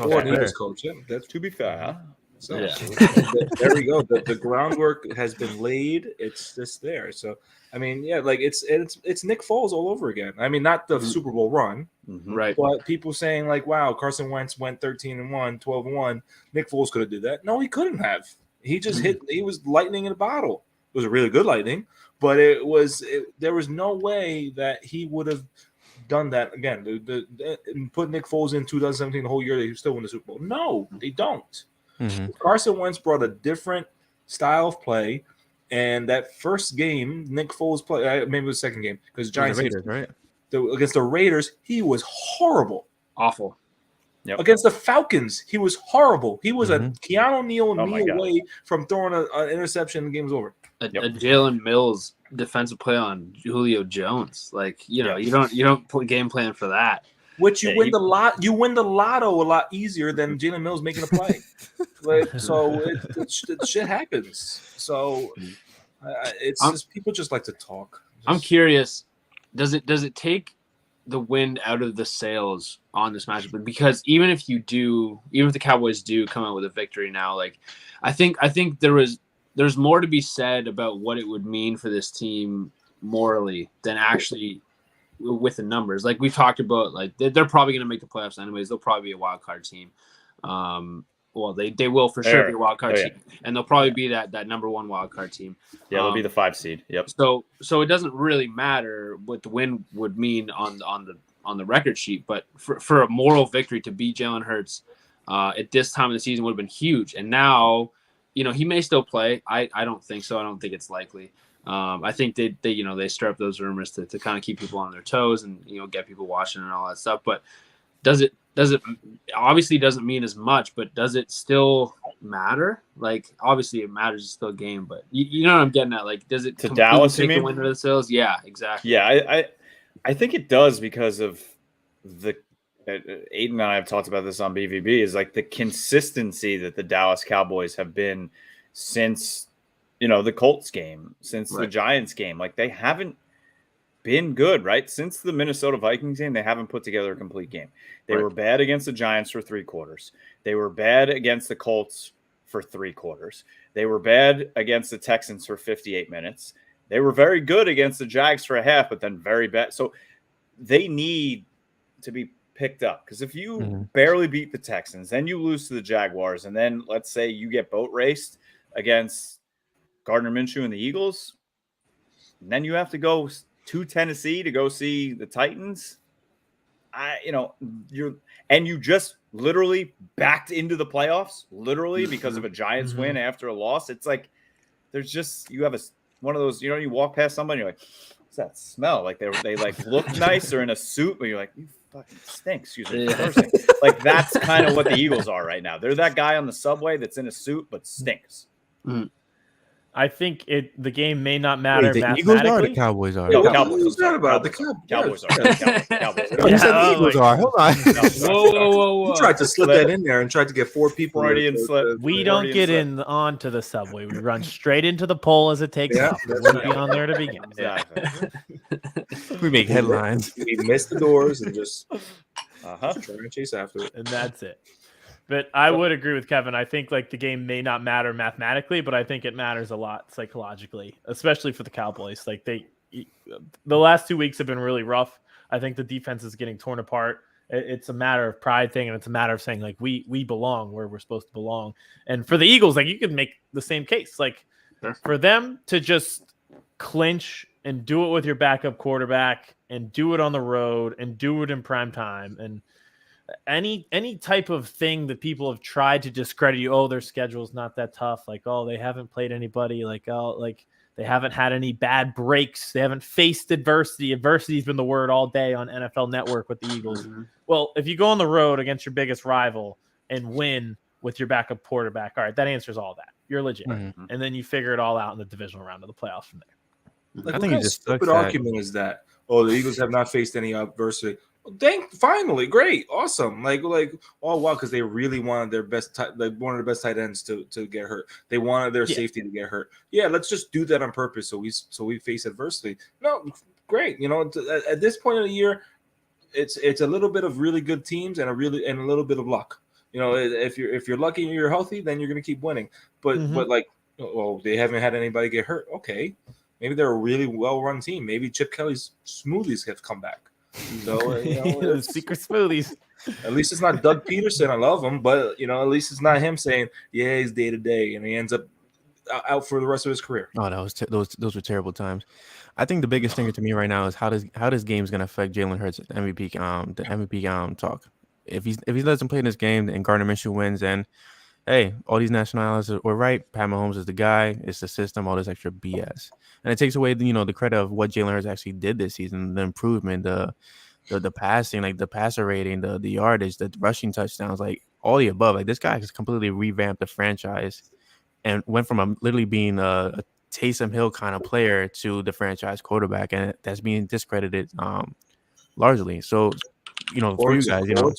Or an Eagles coach. Yeah, that's
to be fair, huh?
So, there we go. The groundwork has been laid. It's just there. So, I mean, yeah, like it's Nick Foles all over again. I mean, not the Super Bowl run,
right?
But people saying like, "Wow, Carson Wentz went 13-1, 12-1. Nick Foles could have did that." No, he couldn't have. He just hit. He was lightning in a bottle. It was a really good lightning, but there was no way that he would have done that again. Put Nick Foles in 2017 the whole year, they still win the Super Bowl. No, they don't. Carson Wentz brought a different style of play, and that first game, Nick Foles played. Maybe it was the second game because Giants
Raiders, right?
Against the Raiders, he was horrible,
awful.
Yep.
Against the Falcons, he was horrible. He was a Keanu Neal and me away from throwing an interception, and the game was over.
A Jalen Mills defensive play on Julio Jones, like you don't put game plan for that.
Which you win the lotto a lot easier than Jalen Mills making a play. So shit happens. So it's just people just like to talk.
I'm curious. Does it take the wind out of the sails on this matchup? Because even if the Cowboys do come out with a victory now, like I think there's more to be said about what it would mean for this team morally than actually with the numbers. Like we talked about, like they're probably going to make the playoffs anyways. They'll probably be a wild card team. Well, they will for sure be a wild card team, and they'll probably be that number one wild card team.
Yeah, they'll be the 5 seed. Yep.
So it doesn't really matter what the win would mean on the record sheet, but for a moral victory to beat Jalen Hurts at this time of the season would have been huge. And now, he may still play. I don't think so. I don't think it's likely. I think they stir up those rumors to kind of keep people on their toes and get people watching and all that stuff. But does it obviously doesn't mean as much, but does it still matter? Like obviously it matters, it's still a game, but you know what I'm getting at? Like does it
to Dallas
take the win of the sales? Yeah, exactly.
Yeah, I think it does because of the Aiden and I have talked about this on BVB is like the consistency that the Dallas Cowboys have been since the Colts game, since the Giants game. Like they haven't been good, right? Since the Minnesota Vikings game, they haven't put together a complete game. They were bad against the Giants for 3 quarters. They were bad against the Colts for 3 quarters. They were bad against the Texans for 58 minutes. They were very good against the Jags for a half, but then very bad. So they need to be picked up because if you barely beat the Texans, then you lose to the Jaguars, and then let's say you get boat raced against Gardner Minshew and the Eagles. And then you have to go to Tennessee to go see the Titans. You just literally backed into the playoffs, literally because of a Giants win after a loss. It's like you have one of those, you walk past somebody, you're like, what's that smell? Like they like look nice or in a suit, but you're like, you fucking stink. Excuse me. Like that's kind of what the Eagles are right now. They're that guy on the subway that's in a suit but stinks.
I think the game may not matter.
Wait, the
mathematically.
Eagles are, or the Cowboys are?
No,
What
Cowboys.
was that about? The
Cowboys are. Cowboys.
Oh, you said the Eagles are. Hold on.
Whoa.
You tried to slip that in there and tried to get 4 people.
We don't get onto the subway. We run straight into the pole as it takes off. We wouldn't be on there to begin.
Exactly.
We make headlines.
We missed the doors and just try and chase after it.
And that's it. But I would agree with Kevin. I think like the game may not matter mathematically, but I think it matters a lot psychologically, especially for the Cowboys. Like the last 2 weeks have been really rough. I think the defense is getting torn apart. It's a matter of pride thing, and it's a matter of saying like we belong where we're supposed to belong. And for the Eagles, like you could make the same case. Like for them to just clinch and do it with your backup quarterback and do it on the road and do it in prime time and any type of thing that people have tried to discredit you. Oh, their schedule's not that tough. Like, oh, they haven't played anybody. Like, oh, like they haven't had any bad breaks. They haven't faced adversity. Adversity's been the word all day on NFL Network with the Eagles. Well, if you go on the road against your biggest rival and win with your backup quarterback, all right, that answers all that. You're legit. And then you figure it all out in the divisional round of the playoffs from there.
Like, I think it's stupid argument is that, oh, the Eagles have not faced any adversity. Finally, great, awesome. Like, oh wow, because they really wanted their best, one of the best tight ends to get hurt. They wanted their safety to get hurt. Yeah, let's just do that on purpose so we face adversity. No, great. At this point of the year, it's a little bit of really good teams and a little bit of luck. If you're lucky and you're healthy, then you're gonna keep winning. But like, oh, they haven't had anybody get hurt. Okay, maybe they're a really well run team. Maybe Chip Kelly's smoothies have come back. So
secret smoothies.
At least it's not Doug Peterson. I love him, but at least it's not him saying, "Yeah, he's day to day," and he ends up out for the rest of his career.
Oh, those were terrible times. I think the biggest thing to me right now is how this game is going to affect Jalen Hurts MVP the MVP talk. If he doesn't play in this game and Gardner Minshew wins, then hey, all these nationalities were right. Pat Mahomes is the guy. It's the system. All this extra BS, and it takes away the credit of what Jalen Hurts actually did this season, the improvement, the passing, like the passer rating, the yardage, the rushing touchdowns, like all the above. Like this guy has completely revamped the franchise and went from literally being a Taysom Hill kind of player to the franchise quarterback, and that's being discredited largely. So. For you guys,
or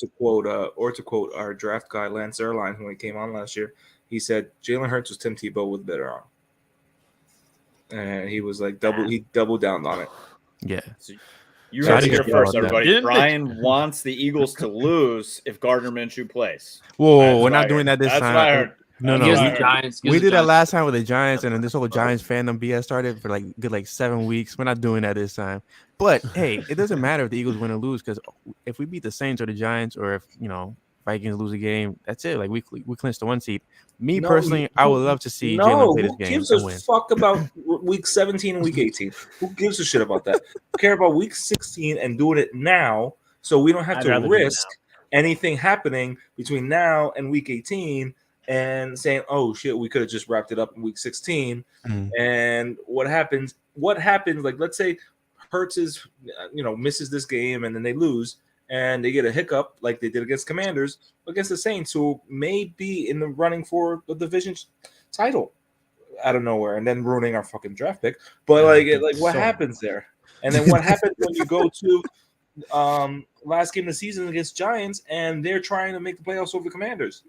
to quote our draft guy Lance Erline, when he came on last year, he said Jalen Hurts was Tim Tebow with a better arm, and he was like he doubled down on it.
Yeah,
so you heard it here first, everybody. Brian wants the Eagles to lose if Gardner Minshew plays.
Whoa, we're not doing that this time.
That's what I heard.
No. We did that last time with the Giants, and then this whole Giants fandom BS started for good 7 weeks. We're not doing that this time. But hey, it doesn't matter if the Eagles win or lose, because if we beat the Saints or the Giants, or if Vikings lose a game, that's it. Like we clinch the 1 seed. Personally, I would love to see Jalen play this game.
Who gives a fuck about week 17 and week 18? Who gives a shit about that? We care about week 16 and doing it now, so we don't have to risk anything happening between now and week 18. And saying, "Oh shit, we could have just wrapped it up in week 16." And what happens? Like, let's say Hurts is, misses this game, and then they lose, and they get a hiccup like they did against Commanders, against the Saints, who may be in the running for the division title out of nowhere, and then ruining our fucking draft pick. But what happens there? And then what happens when you go to last game of the season against Giants, and they're trying to make the playoffs over the Commanders?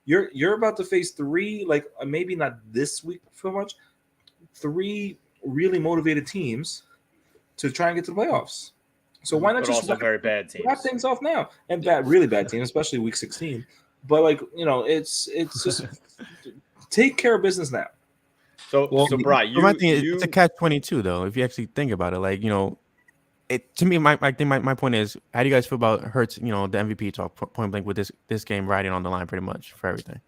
You're about to face 3, maybe not this week so much, 3 really motivated teams to try and get to the playoffs. So why not just
very bad teams,
wrap things off now? And really bad teams, especially week 16. But it's just take care of business now.
So Brian,
it's a catch-22 though. If you actually think about it, to me, my point is, how do you guys feel about Hurts? The MVP talk point blank with this game riding on the line pretty much for everything.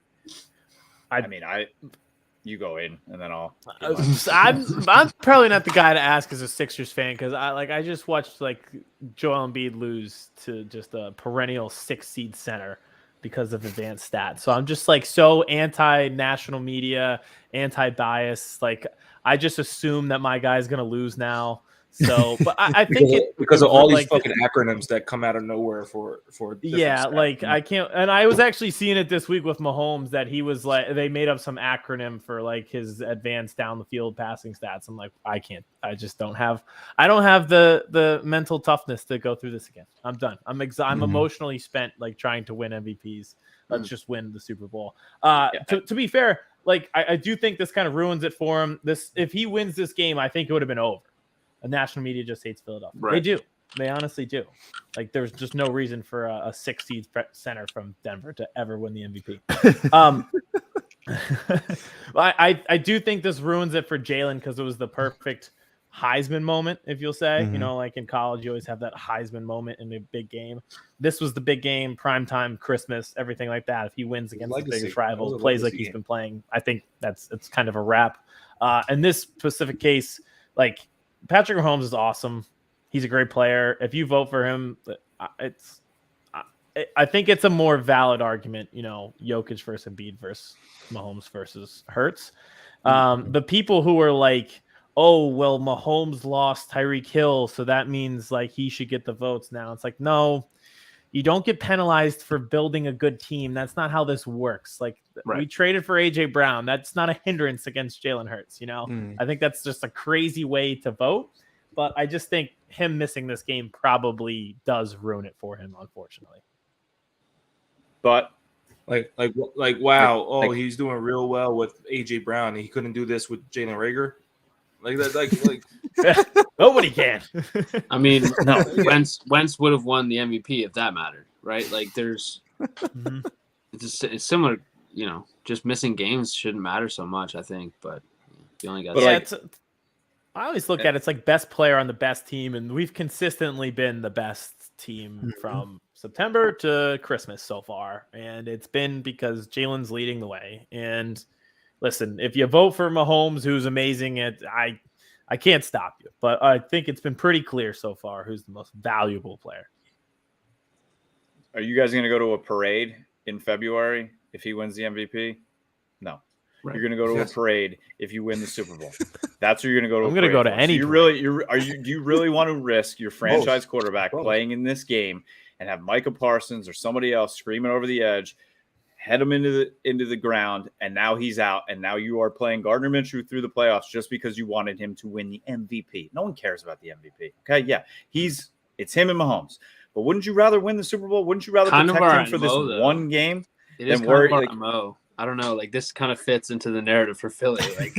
you go in, and then I'll.
I'm probably not the guy to ask as a Sixers fan because I just watched like Joel Embiid lose to just a perennial 6 seed center because of advanced stats. So I'm just like so anti-national media, anti-bias. Like I just assume that my guy's gonna lose now. So, but I think
because of all these fucking acronyms that come out of nowhere for
like I can't. And I was actually seeing it this week with Mahomes that he was like they made up some acronym for like his advanced down the field passing stats. I'm like I can't. I just don't have. I don't have the mental toughness to go through this again. I'm done. I'm emotionally spent like trying to win MVPs. Let's just win the Super Bowl. To be fair, like I do think this kind of ruins it for him. If he wins this game, I think it would have been over. The national media just hates Philadelphia. Right. They do. They honestly do. Like, there's just no reason for a 6 seed center from Denver to ever win the MVP. I do think this ruins it for Jalen because it was the perfect Heisman moment, if you'll say. Mm-hmm. You know, like in college, you always have that Heisman moment in a big game. This was the big game, primetime, Christmas, everything like that. If he wins against the biggest rival, plays like he's been playing, I think it's kind of a wrap. In this specific case, like, Patrick Mahomes is awesome. He's a great player. If you vote for him, I think it's a more valid argument, you know, Jokic versus Embiid versus Mahomes versus Hurts. The people who are like, oh, well, Mahomes lost Tyreek Hill, so that means like he should get the votes now. It's like, no, you don't get penalized for building a good team. That's not how this works. Like we traded for AJ Brown. That's not a hindrance against Jalen Hurts. You know, I think that's just a crazy way to vote. But I just think him missing this game probably does ruin it for him, unfortunately.
But
wow, he's doing real well with AJ Brown. He couldn't do this with Jalen Reagor. Like that,
nobody can.
I mean, no. Wentz would have won the MVP if that mattered, right? Like, there's it's similar. You know, just missing games shouldn't matter so much, I think. But you only got.
I always look at it's like best player on the best team, and we've consistently been the best team from September to Christmas so far, and it's been because Jalen's leading the way. And listen, if you vote for Mahomes, who's amazing, I can't stop you. But I think it's been pretty clear so far who's the most valuable player.
Are you guys going to go to a parade in February if he wins the MVP? No. Right. You're going to go to a parade if you win the Super Bowl. That's where you're going to go to. I'm
going to go to any.
So do you really want to risk your franchise quarterback playing in this game and have Micah Parsons or somebody else screaming over the edge, head him into the ground, and now he's out, and now you are playing Gardner Minshew through the playoffs just because you wanted him to win the MVP? No one cares about the MVP. Okay, yeah, it's him and Mahomes. But wouldn't you rather win the Super Bowl? Wouldn't you rather protect him for this one game?
It is kind of our MO. I don't know. Like, this kind of fits into the narrative for Philly. Like,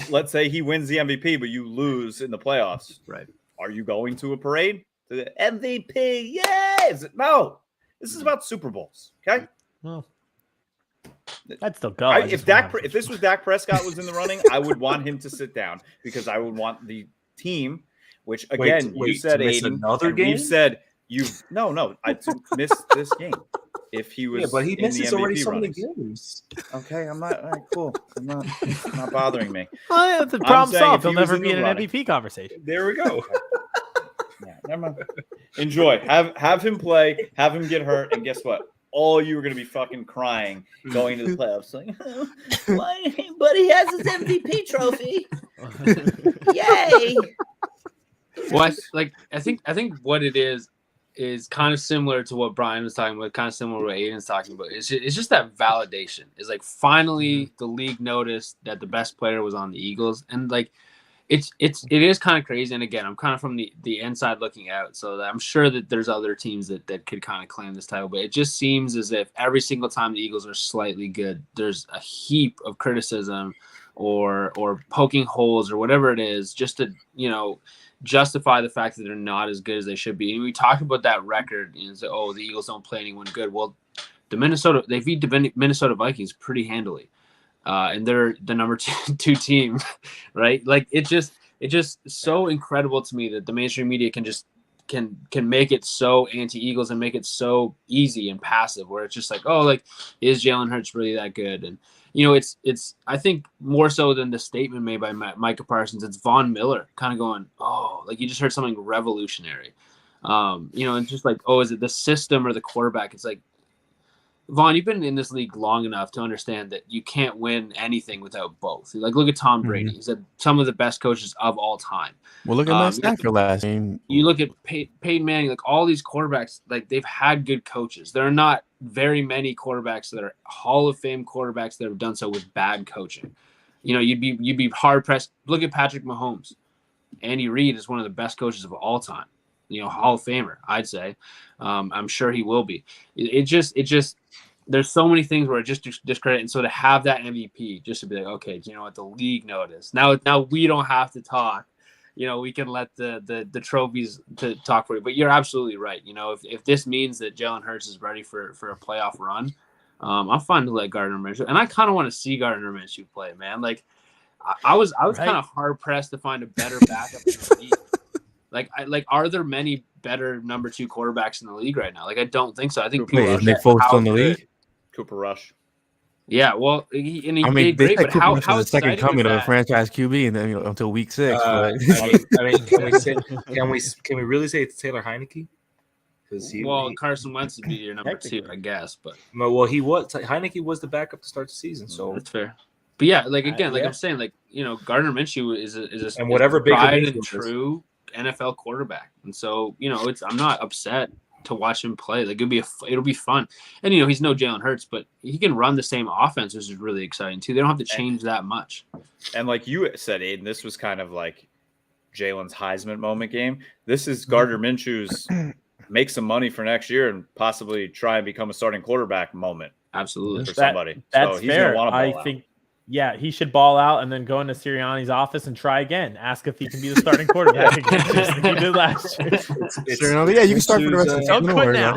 let's say he wins the MVP, but you lose in the playoffs.
Right?
Are you going to a parade? To the MVP? Yes. No. This is about Super Bowls. Okay.
Well, I'd still go.
If this was Dak Prescott was in the running, I would want him to sit down because I would want the team. Which again, you said Aiden.
Another game.
You said I missed this game. If he was,
but he misses already so many
runnings.
games.
Okay, I'm not cool. I'm not bothering me.
Well, the problem solved. He'll never be in an MVP conversation.
There we go.
Yeah, never mind. Enjoy. Have him play. Have him get hurt, and guess what? All you were going to be fucking crying going to the playoffs. Like, but he has his MVP trophy. Yay!
Well, I think what it is kind of similar to what Brian was talking about, kind of similar to what Aiden's talking about. It's just that validation. It's like finally the league noticed that the best player was on the Eagles, and like it is kind of crazy. And again, I'm kind of from the inside looking out, so that I'm sure that there's other teams that could kind of claim this title, but it just seems as if every single time the Eagles are slightly good, there's a heap of criticism or poking holes or whatever it is, just to justify the fact that they're not as good as they should be. And we talk about that record and say, the Eagles don't play anyone good. Well, they beat the Minnesota Vikings pretty handily. And they're the number two team, right? Like, it's just so incredible to me that the mainstream media can just can make it so anti-Eagles and make it so easy and passive, where it's just like, oh, like, is Jalen Hurts really that good? And it's I think more so than the statement made by Micah Parsons, it's Von Miller kind of going, oh, like you just heard something revolutionary. And just like, oh, is it the system or the quarterback? It's like, Vaughn, you've been in this league long enough to understand that you can't win anything without both. Like, look at Tom Brady. He's some of the best coaches of all time.
Well, look at Matt Stafford last game.
You look at Peyton Manning, like all these quarterbacks, like they've had good coaches. There are not very many quarterbacks that are Hall of Fame quarterbacks that have done so with bad coaching. You'd be hard pressed. Look at Patrick Mahomes. Andy Reid is one of the best coaches of all time. Hall of Famer, I'd say. I'm sure he will be. It just there's so many things where it just discredit. And so to have that MVP, just to be like, okay, you know what, the league noticed. Now we don't have to talk. We can let the trophies to talk for you. But you're absolutely right. If this means that Jalen Hurts is ready for a playoff run, I'm fine to let Gardner Minshew. And I kind of want to see Gardner Minshew play, man. Like I was kind of hard pressed to find a better backup in the league. Are there many better number 2 quarterbacks in the league right now? Like, I don't think so. I think
people. Is Nick Foles still in the league?
Cooper Rush.
Yeah, well, he did great. But how
the second coming of a franchise QB, and then until week 6.
Can we really say it's Taylor Heineke?
Carson Wentz would be your number 2, I guess. But
Heineke was the backup to start the season, so
that's fair. But yeah, like again, like I'm saying, like Gardner Minshew is a
and whatever big
and true NFL quarterback, and so I'm not upset to watch him play. Like it'll be fun, and he's no Jalen Hurts, but he can run the same offense, which is really exciting too. They don't have to change that much.
And like you said, Aiden, this was kind of like Jalen's Heisman moment game. This is Gardner Minshew's make some money for next year and possibly try and become a starting quarterback moment.
Absolutely,
for somebody.
That's
so he's
fair.
Gonna
I think. Yeah, he should ball out and then go into Sirianni's office and try again. Ask if he can be the starting quarterback again, just like he did last year.
You can start for the rest of the season.
Don't quit now.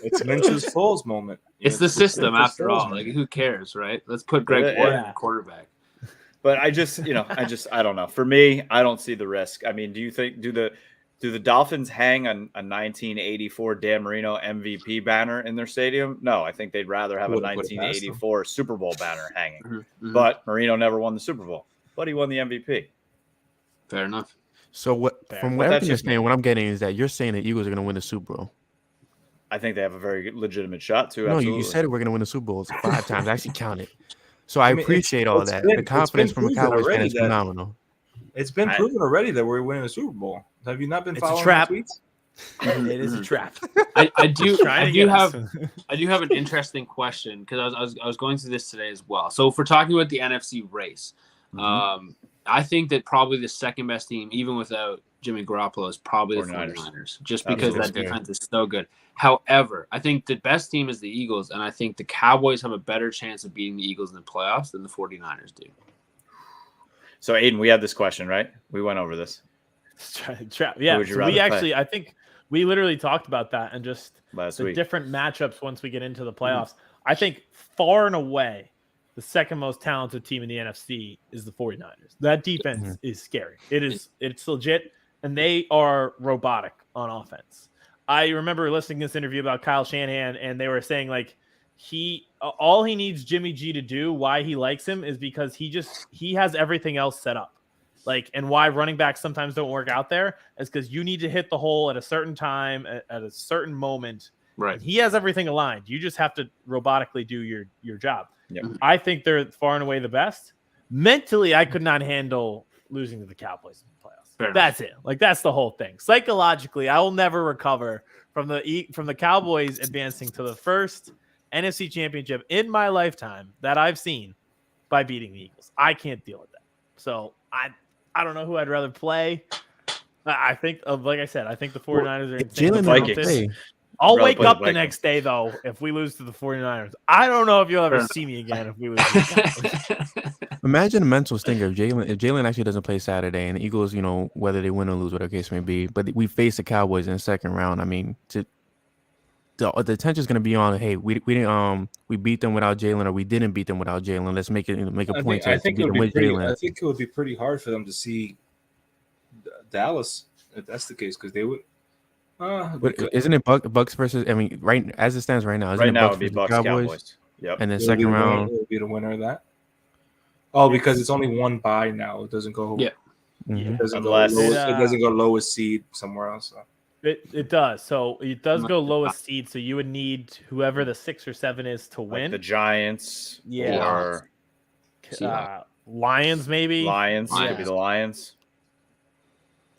It's Minshew's Foles moment.
It's the system after all. Like, who cares, right? Let's put Greg Ward in quarterback.
But I don't know. For me, I don't see the risk. I mean, do you think do the Dolphins hang a 1984 Dan Marino MVP banner in their stadium? No, I think they'd rather have a 1984 Super Bowl banner hanging. Mm-hmm. But Marino never won the Super Bowl, but he won the MVP.
Fair enough.
So from what you're saying, what I'm getting is that you're saying the Eagles are going to win the Super Bowl.
I think they have a very legitimate shot to.
No, you said we're going to win the Super Bowl 5 times. I actually counted. So I appreciate all that. The confidence from a Cowboys fan is phenomenal.
It's been proven already that we're winning the Super Bowl. Have you not been following
the
tweets?
It is a trap.
I do have an interesting question because I was going through this today as well. So if we're talking about the NFC race, I think that probably the second best team, even without Jimmy Garoppolo, is probably the 49ers, just because that defense is so good. However, I think the best team is the Eagles, and I think the Cowboys have a better chance of beating the Eagles in the playoffs than the 49ers do.
So, Aiden, we had this question, right? We went over this.
Yeah, so I think we literally talked about that and just
last
the
week.
Different matchups once we get into the playoffs. I think far and away the second most talented team in the NFC is the 49ers. That defense is scary. It's legit, and they are robotic on offense. I remember listening to this interview about Kyle Shanahan, and they were saying like all he needs Jimmy G to do, why he likes him, is because he has everything else set up. Like, and why running backs sometimes don't work out there is because you need to hit the hole at a certain time, at a certain moment.
Right.
And he has everything aligned. You just have to robotically do your job.
Yep.
I think they're far and away the best. Mentally, I could not handle losing to the Cowboys in the playoffs. That's it. Like, that's the whole thing. Psychologically, I will never recover from the Cowboys advancing to the first NFC championship in my lifetime that I've seen by beating the Eagles. I can't deal with that. So I don't know who I'd rather play. I think, like I said, I think the 49ers are
Jalen
Vikings.
I'll wake up the next day, though, if we lose to the 49ers. I don't know if you'll ever see me again if we lose to the Cowboys.
Imagine a mental stinger if Jalen actually doesn't play Saturday and the Eagles, whether they win or lose, whatever case may be, but we face the Cowboys in the second round. I mean, the attention is going to be on, hey, we beat them without Jalen, or we didn't beat them without Jalen. Let's make a point to beat them with Jalen.
I think it would be pretty hard for them to see Dallas if that's the case, because
But isn't it Bucks versus? I mean, right as it stands right now, isn't
Right
it
now,
Bucks
it'd be
versus
Bucks Cowboys. Yep.
And then
It'll
second
be
round.
It'll be the winner of that. Oh, because it's only one bye now. It doesn't go.
Yeah.
Mhm.
It doesn't
Unless-
go. It doesn't go lowest seed somewhere else. So.
It does. So it does go lowest seed. So you would need whoever the 6 or 7 is to win.
Like the Giants
Yeah.
or
Lions, maybe.
Lions.
Yeah.
Could be the Lions.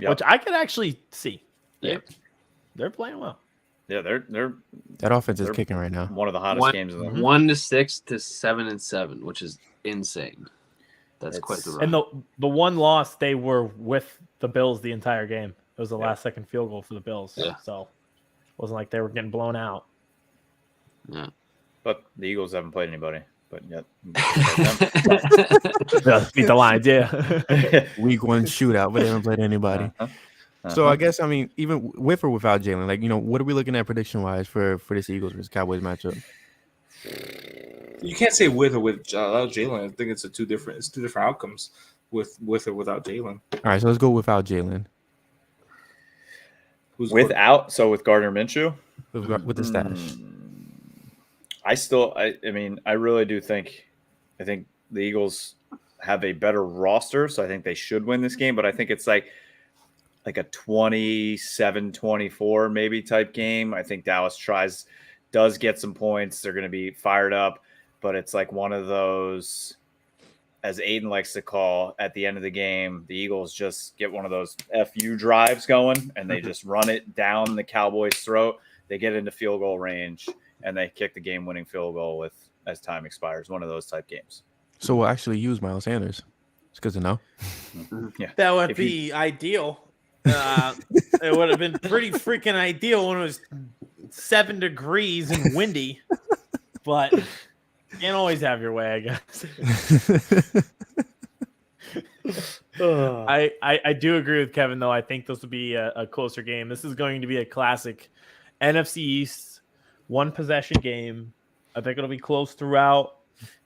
Yep.
Which I could actually see.
Yeah.
They're playing well.
Yeah, they're
That offense is
They're-
kicking right now.
one of the hottest games of the
1-6 to 7-7, which is insane. That's quite the run.
And the one loss, they were with the Bills the entire game. It was the last second field goal for the Bills.
Yeah.
So it wasn't like they were getting blown out.
Yeah.
But the Eagles haven't played anybody. But yet,
Beat the Lions, yeah.
Week 1 shootout, but they haven't played anybody. So I guess, I mean, even with or without Jalen, like, what are we looking at prediction wise for this Eagles versus Cowboys matchup?
You can't say with or without Jalen. I think it's two different outcomes with or without Jalen.
All right, so let's go without Jalen.
Who's
with Gardner Minshew
With the stash.
I really do think the Eagles have a better roster, so I think they should win this game, but I think it's like a 27-24 maybe type game. I think Dallas does get some points. They're going to be fired up, but it's like one of those, as Aiden likes to call, at the end of the game, the Eagles just get one of those FU drives going, and they just run it down the Cowboys' throat. They get into field goal range, and they kick the game-winning field goal as time expires. One of those type games.
So we'll actually use Miles Sanders. It's good to know.
Yeah,
That would be ideal. It would have been pretty freaking ideal when it was 7 degrees and windy, but can't always have your way, I guess. I do agree with Kevin, though. I think this will be a closer game. This is going to be a classic NFC East one possession game. I think it'll be close throughout.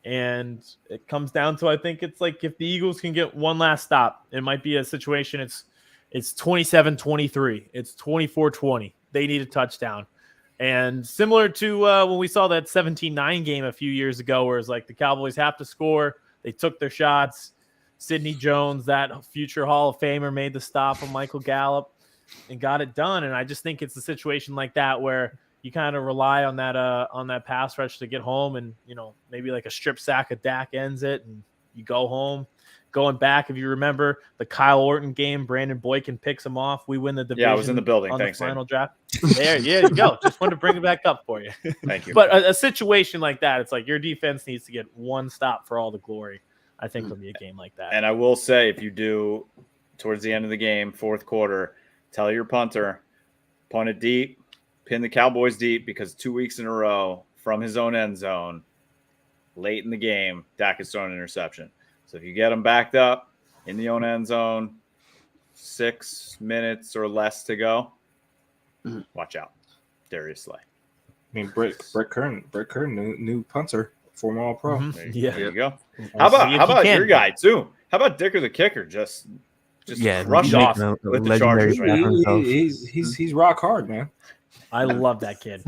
And it comes down to, I think it's like if the Eagles can get one last stop, it might be a situation. It's 27-23. It's 24-20. They need a touchdown. And similar to when we saw that 17-9 game a few years ago, where it's like the Cowboys have to score. They took their shots. Sidney Jones, that future Hall of Famer, made the stop on Michael Gallup and got it done. And I just think it's a situation like that where you kind of rely on that pass rush to get home, and maybe like a strip sack of Dak ends it, and you go home. Going back, if you remember the Kyle Orton game, Brandon Boykin picks him off. We win the division.
Yeah, I was in the building.
On
Thanks,
the final
Ed.
draft. There you go. Just wanted to bring it back up for you.
Thank you.
But a situation like that, it's like your defense needs to get one stop for all the glory. I think it'll be a game like that.
And I will say, if you do, towards the end of the game, fourth quarter, tell your punter, punt it deep, pin the Cowboys deep, because 2 weeks in a row from his own end zone, late in the game, Dak has thrown an interception. So if you get him backed up in the own end zone, 6 minutes or less to go, watch out. Darius Slay.
I mean, Brett Kern, new punter, former All-Pro.
Mhm.
There you go.
We'll
How
see if
about
he
your
can.
guy too? How about Dicker the kicker? Just crush
he's
off
making a
with the
legendary
Chargers right now.
play.
He's rock hard, man.
I love that kid.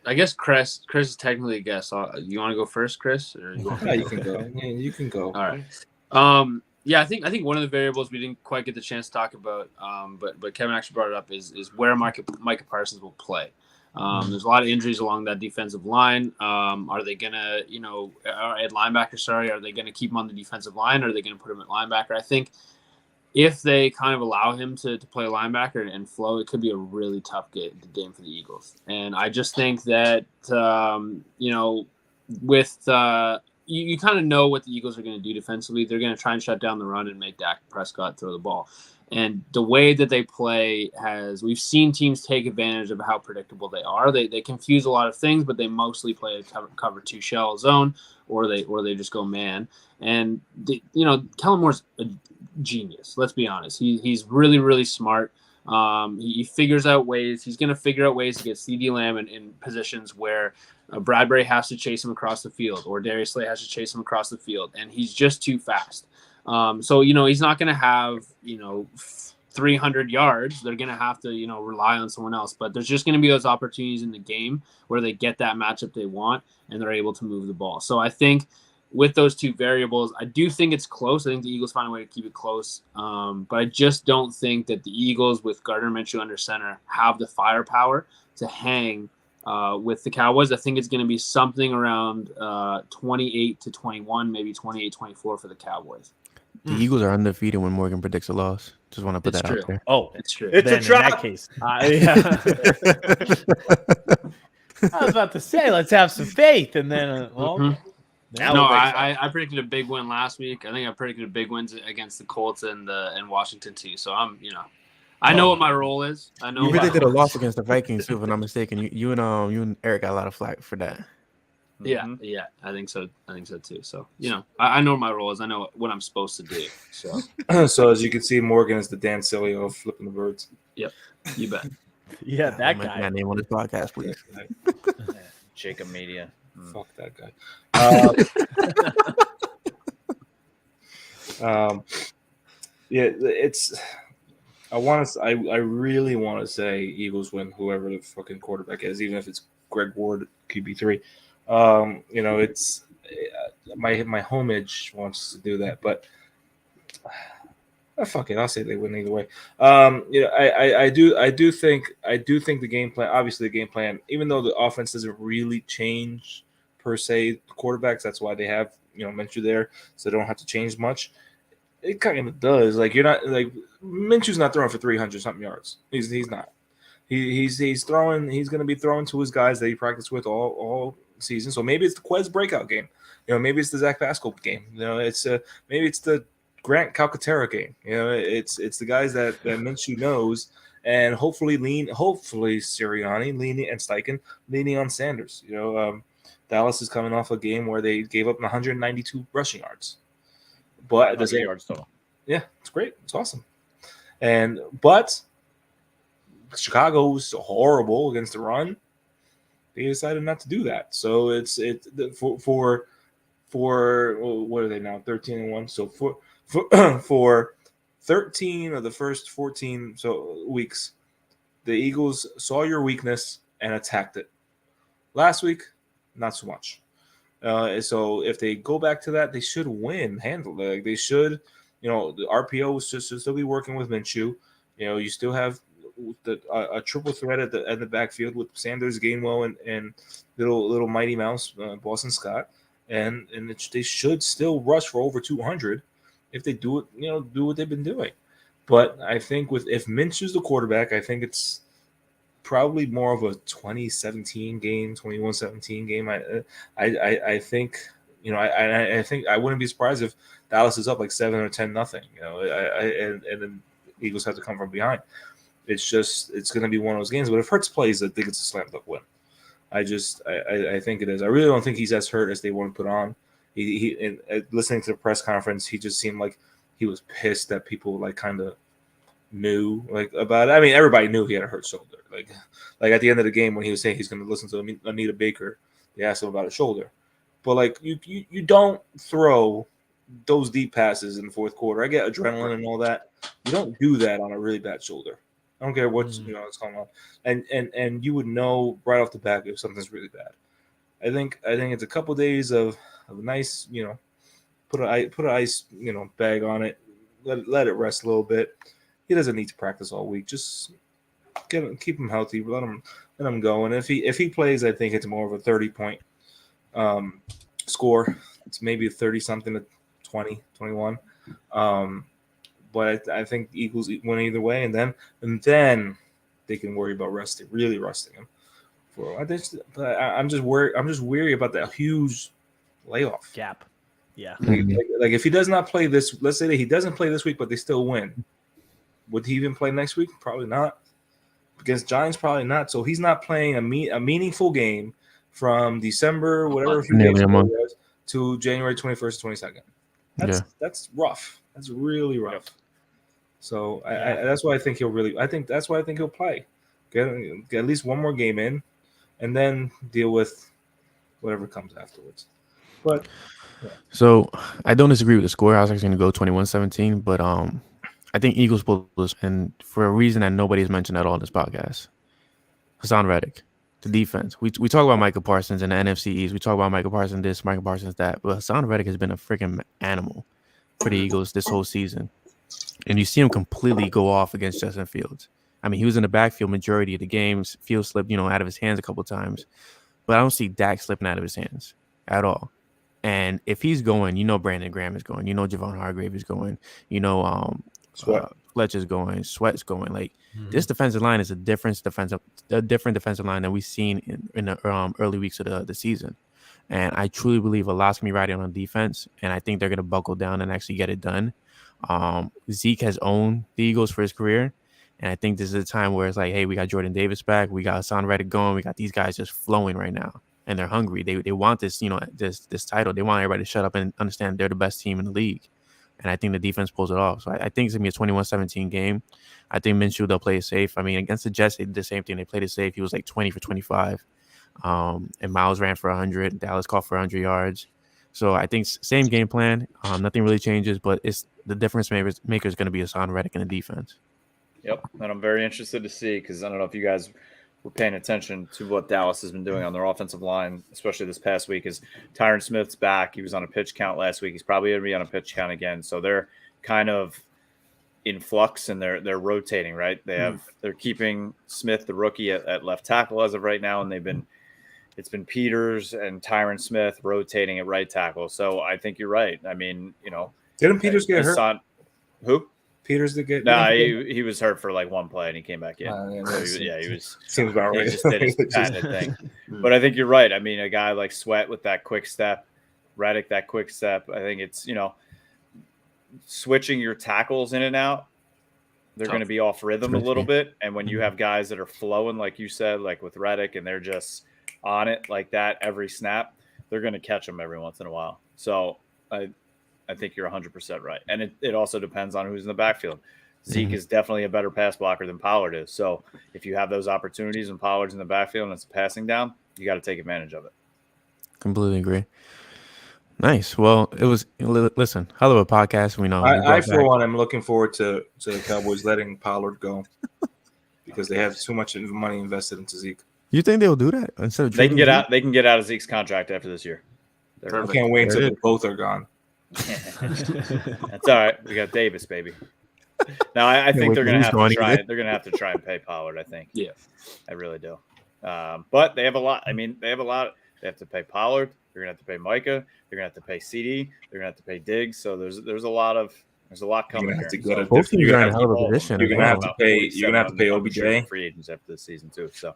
I guess Chris is technically a guest. You want to go first, Chris? Or you want
Yeah, you can go. Yeah, you can go.
All right. I think one of the variables we didn't quite get the chance to talk about, but Kevin actually brought it up is where Micah Parsons will play. There's a lot of injuries along that defensive line. Are they gonna, at linebacker? Sorry, are they gonna keep him on the defensive line? Or are they gonna put him at linebacker? I think if they kind of allow him to play linebacker and flow, it could be a really tough game for the Eagles. And I just think that you kind of know what the Eagles are going to do defensively. They're going to try and shut down the run and make Dak Prescott throw the ball. And the way that they play we've seen teams take advantage of how predictable they are. They confuse a lot of things, but they mostly play a cover 2 shell zone, or they just go man. And Kellen Moore's a genius. Let's be honest. He's really, really smart. He figures out ways. He's going to figure out ways to get CD Lamb in positions where Bradbury has to chase him across the field, or Darius Slay has to chase him across the field, and he's just too fast. So, he's not going to have, 300 yards. They're going to have to, rely on someone else. But there's just going to be those opportunities in the game where they get that matchup they want and they're able to move the ball. So I think with those two variables, I do think it's close. I think the Eagles find a way to keep it close. But I just don't think that the Eagles with Gardner Minshew under center have the firepower to hang with the Cowboys. I think it's going to be something around 28-21, maybe 28-24 for the Cowboys.
The Eagles are undefeated when Morgan predicts a loss. Just want to put
It's
that
true.
out there.
Oh,
It's true.
It's
then
a trap.
in that case, I was about to say, let's have some faith, and then
Now
No,
it makes
I predicted a big win last week. I think I predicted big wins against the Colts and Washington too. So I know what my role is. I know
You
what my
predicted a
role
loss
is.
against the Vikings too, if I'm not mistaken. You and Eric got a lot of flack for that.
Yeah, I think so. I think so too. So I know what my role is. I know what I'm supposed to do. So
So as you can see, Morgan is the Dan Cilio of Flipping the Birds.
yep, you bet.
yeah, that
Make
guy.
that name on this podcast, please.
Jacob Media.
Fuck that guy. It's. I really want to say Eagles win, whoever the fucking quarterback is, even if it's Greg Ward QB3. It's my homage wants to do that, but fuck it, I'll say they win either way. I do think the game plan. Obviously, the game plan, even though the offense doesn't really change per se, quarterbacks. That's why they have Minshew there, so they don't have to change much. It kind of does. Like you're not like Minshew's not throwing for 300 something yards. He's not. He's throwing. He's going to be throwing to his guys that he practiced with all season. So maybe it's the Quez breakout game. Maybe it's the Zach Pascal game. It's maybe it's the Grant Calcaterra game. It's the guys that Minshew knows, and hopefully Sirianni leaning and Steichen leaning on Sanders. Dallas is coming off a game where they gave up 192 rushing yards. But at the same,
yards total.
Yeah, it's great. It's awesome. But Chicago was horrible against the run. They decided not to do that. So it's for what are they now? 13-1. So for 13 of the first 14 weeks, the Eagles saw your weakness and attacked it. Last week, not so much. So if they go back to that, they should win handily. Like they should, the RPO should still be working with Minshew. You still have a triple threat at the backfield with Sanders, Gainwell, and little Mighty Mouse, Boston Scott, and they should still rush for over 200 if they do it. Do what they've been doing. But I think if Minshew's the quarterback, I think it's probably more of a 2017 game, 21-17 game. I think I think I wouldn't be surprised if Dallas is up like 7 or 10-0. And then Eagles have to come from behind. It's going to be one of those games. But if Hurts plays, I think it's a slam dunk win. I think it is. I really don't think he's as hurt as they want to put on. He listening to the press conference, he just seemed like he was pissed that people like kind of knew about it. I mean, everybody knew he had a hurt shoulder. Like at the end of the game when he was saying he's going to listen to Anita Baker, they asked him about his shoulder. But you don't throw those deep passes in the fourth quarter. I get adrenaline and all that. You don't do that on a really bad shoulder. I don't care what's going on, and you would know right off the bat if something's really bad. I think it's a couple days of a nice put an ice bag on it, let it rest a little bit. He doesn't need to practice all week. Just keep him healthy. Let him go. And if he plays, I think it's more of a 30-point score. It's maybe a 30-something to 20, 21. But I think Eagles win either way, and then they can worry about really resting him. I'm just weary about that huge layoff
gap. Yeah.
Like if he does not play this, let's say that he doesn't play this week, but they still win. Would he even play next week? Probably not. Against Giants, probably not. So he's not playing a meaningful game from December, whatever, to January 21st, 22nd. That's rough. That's really rough. So that's why I think that's why I think he'll play. Get at least one more game in, and then deal with whatever comes afterwards. But
So I don't disagree with the score. I was actually going to go 21-17, but I think Eagles pulled this, and for a reason that nobody's mentioned at all in this podcast. Hassan Reddick, the defense. We talk about Michael Parsons and the NFC East. We talk about Michael Parsons this, Michael Parsons that. But Hassan Reddick has been a freaking animal for the Eagles this whole season. And you see him completely go off against Justin Fields. I mean, he was in the backfield majority of the games. Fields slipped, out of his hands a couple of times. But I don't see Dak slipping out of his hands at all. And if he's going, Brandon Graham is going. Javon Hargrave is going. Fletcher's going. Sweat's going. Like, this defensive line is a different defensive line than we've seen in the early weeks of the season. And I truly believe a lot's going to be riding on defense. And I think they're going to buckle down and actually get it done. Zeke has owned the Eagles for his career. And I think this is a time where it's like, hey, we got Jordan Davis back. We got Hassan Reddick going. We got these guys just flowing right now. And they're hungry. They want this, this title. They want everybody to shut up and understand they're the best team in the league. And I think the defense pulls it off. So I think it's going to be a 21-17 game. I think Minshew, they'll play it safe. I mean, against the Jets, they did the same thing. They played it safe. He was like 20 for 25. And Miles ran for 100. Dallas caught for 100 yards. So I think same game plan. Nothing really changes, but it's the difference maker is going to be Hassan Reddick in the defense.
Yep, and I'm very interested to see because I don't know if you guys were paying attention to what Dallas has been doing on their offensive line, especially this past week. Is Tyron Smith's back? He was on a pitch count last week. He's probably going to be on a pitch count again. So they're kind of in flux and they're rotating, right? They're keeping Smith, the rookie, at left tackle as of right now, and it's been Peters and Tyron Smith rotating at right tackle. So I think you're right. I mean,
didn't Peters get hurt?
Who?
Peters did get.
No, he was hurt for like one play and he came back in. He was.
Seems about right.
He just did his patented thing. But I think you're right. I mean, a guy like Sweat with that quick step, Reddick that quick step. I think it's switching your tackles in and out. They're going to be off rhythm a little bit, and when you have guys that are flowing, like you said, like with Reddick, and they're just on it like that every snap, they're going to catch them every once in a while. So I think you're 100% right. And it also depends on who's in the backfield. Zeke is definitely a better pass blocker than Pollard is. So if you have those opportunities and Pollard's in the backfield and it's a passing down, you got to take advantage of it.
Completely agree. Nice. Well, it was, listen, hell of a podcast. We know.
I for one, am looking forward to the Cowboys letting Pollard go because they have too much money invested into Zeke.
You think they'll do that instead of
they can get out of Zeke's contract after this year.
I can't wait until they both are gone.
That's all right. We got Davis, baby. Now I think they're gonna have to try. They're gonna have to try and pay Pollard. I think. Yeah, I really do. But they have a lot. I mean, they have a lot. They have to pay Pollard. They're gonna have to pay Micah. They're gonna have to pay CD. They're gonna have to pay Diggs. So there's a lot coming.
You're gonna have to pay OBJ.
Free agents after this season too. So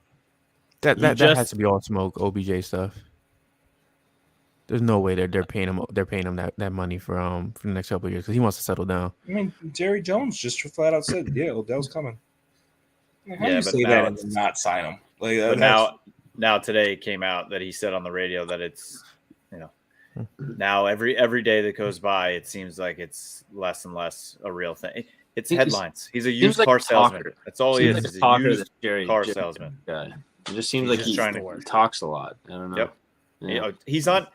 that has to be all smoke. OBJ stuff. There's no way they're paying him that money for the next couple of years because he wants to settle down.
I mean, Jerry Jones just flat out said, "Yeah, Odell's coming." How do you say that and not sign him?
But now today it came out that he said on the radio that it's now every day that goes by it seems like it's less and less a real thing. It's headlines. He's a used car salesman. That's all he is. He's a used car salesman.
Guy. It just seems like he talks a lot. I don't know.
Yep. Yeah. He's on.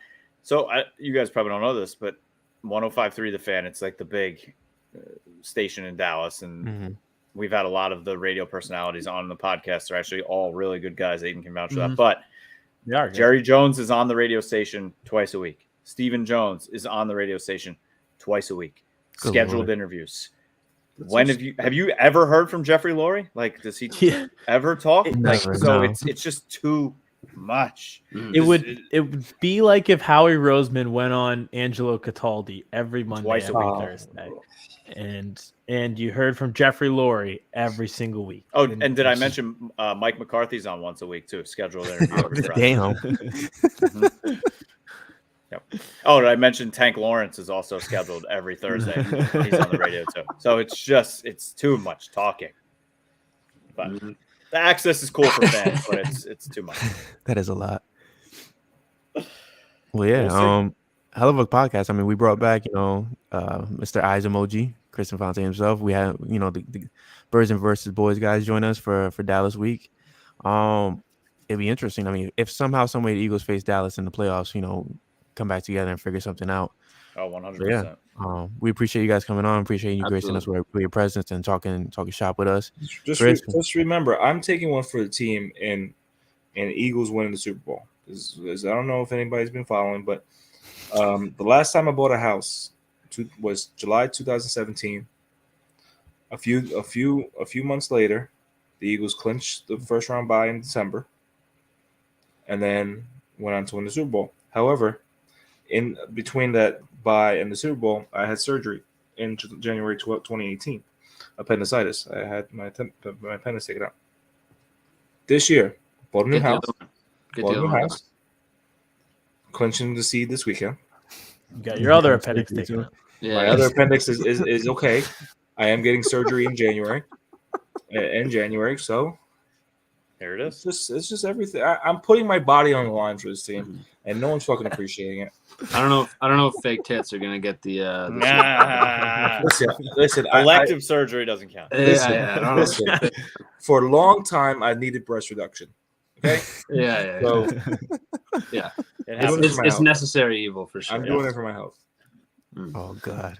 So you guys probably don't know this, but 105.3 The Fan, it's like the big station in Dallas, and we've had a lot of the radio personalities on the podcast. They're actually all really good guys. Aiden can vouch for that. But Jerry Jones is on the radio station twice a week. Stephen Jones is on the radio station twice a week. Good scheduled Lord. Interviews. When have you ever heard from Jeffrey Lurie? Like, does he ever talk? It's just too much.
It would be like if Howie Roseman went on Angelo Cataldi every Monday, every Thursday, and you heard from Jeffrey Lurie every single week.
Oh, and did I mention Mike McCarthy's on once a week too? Scheduled interview every Friday. Yep. Oh, did I mention Tank Lawrence is also scheduled every Thursday? He's on the radio too. So it's too much talking. But the access is cool for fans, but it's too much.
That is a lot. Well, yeah, hell of a podcast. I mean, we brought back, Mr. Eyes Emoji, Kristen Fontaine himself. We had, the Birds vs Boyz guys join us for Dallas week. It'd be interesting. I mean, if somehow, some way the Eagles face Dallas in the playoffs, come back together and figure something out.
Oh, 100%.
So, yeah, we appreciate you guys coming on. Appreciate you gracing us with your presence and talking shop with us.
Just remember, I'm taking one for the team in Eagles winning the Super Bowl. I don't know if anybody's been following, but the last time I bought a house was July 2017. A few months later, the Eagles clinched the first round bye in December, and then went on to win the Super Bowl. However, in between that bye and the Super Bowl, I had surgery in January 2018, appendicitis. I had my appendix taken out. This year, bought a new house. Clinching the seed this weekend.
You got your other appendix taken out.
Yeah.
My other appendix is okay. I am getting surgery in January. So
Here it is.
It's just everything. I'm putting my body on the line for this team, and no one's fucking appreciating it.
I don't know if fake tits are gonna get the.
Listen.
Elective surgery doesn't count.
Listen, for a long time, I needed breast reduction. Okay.
Yeah.
So
yeah,
it's
necessary evil for sure.
I'm doing it for my health.
Oh God.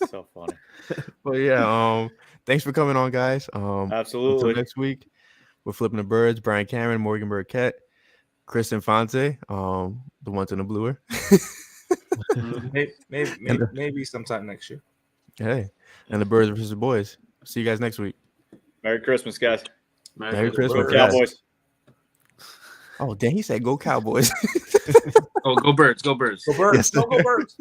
So funny.
Well, yeah. Thanks for coming on, guys.
Absolutely.
Until next week, we're Flipping the Birds. Brian Cameron, Morgan Burkett, Chris Infante, the ones in the bluer.
maybe sometime next year.
Hey, and the Birds Vs Boyz. See you guys next week.
Merry Christmas, guys.
Merry Christmas,
Go Cowboys.
Oh, dang, he said go Cowboys.
Oh, go Birds. Go Birds.
Go Birds.
Yes.
Go Birds.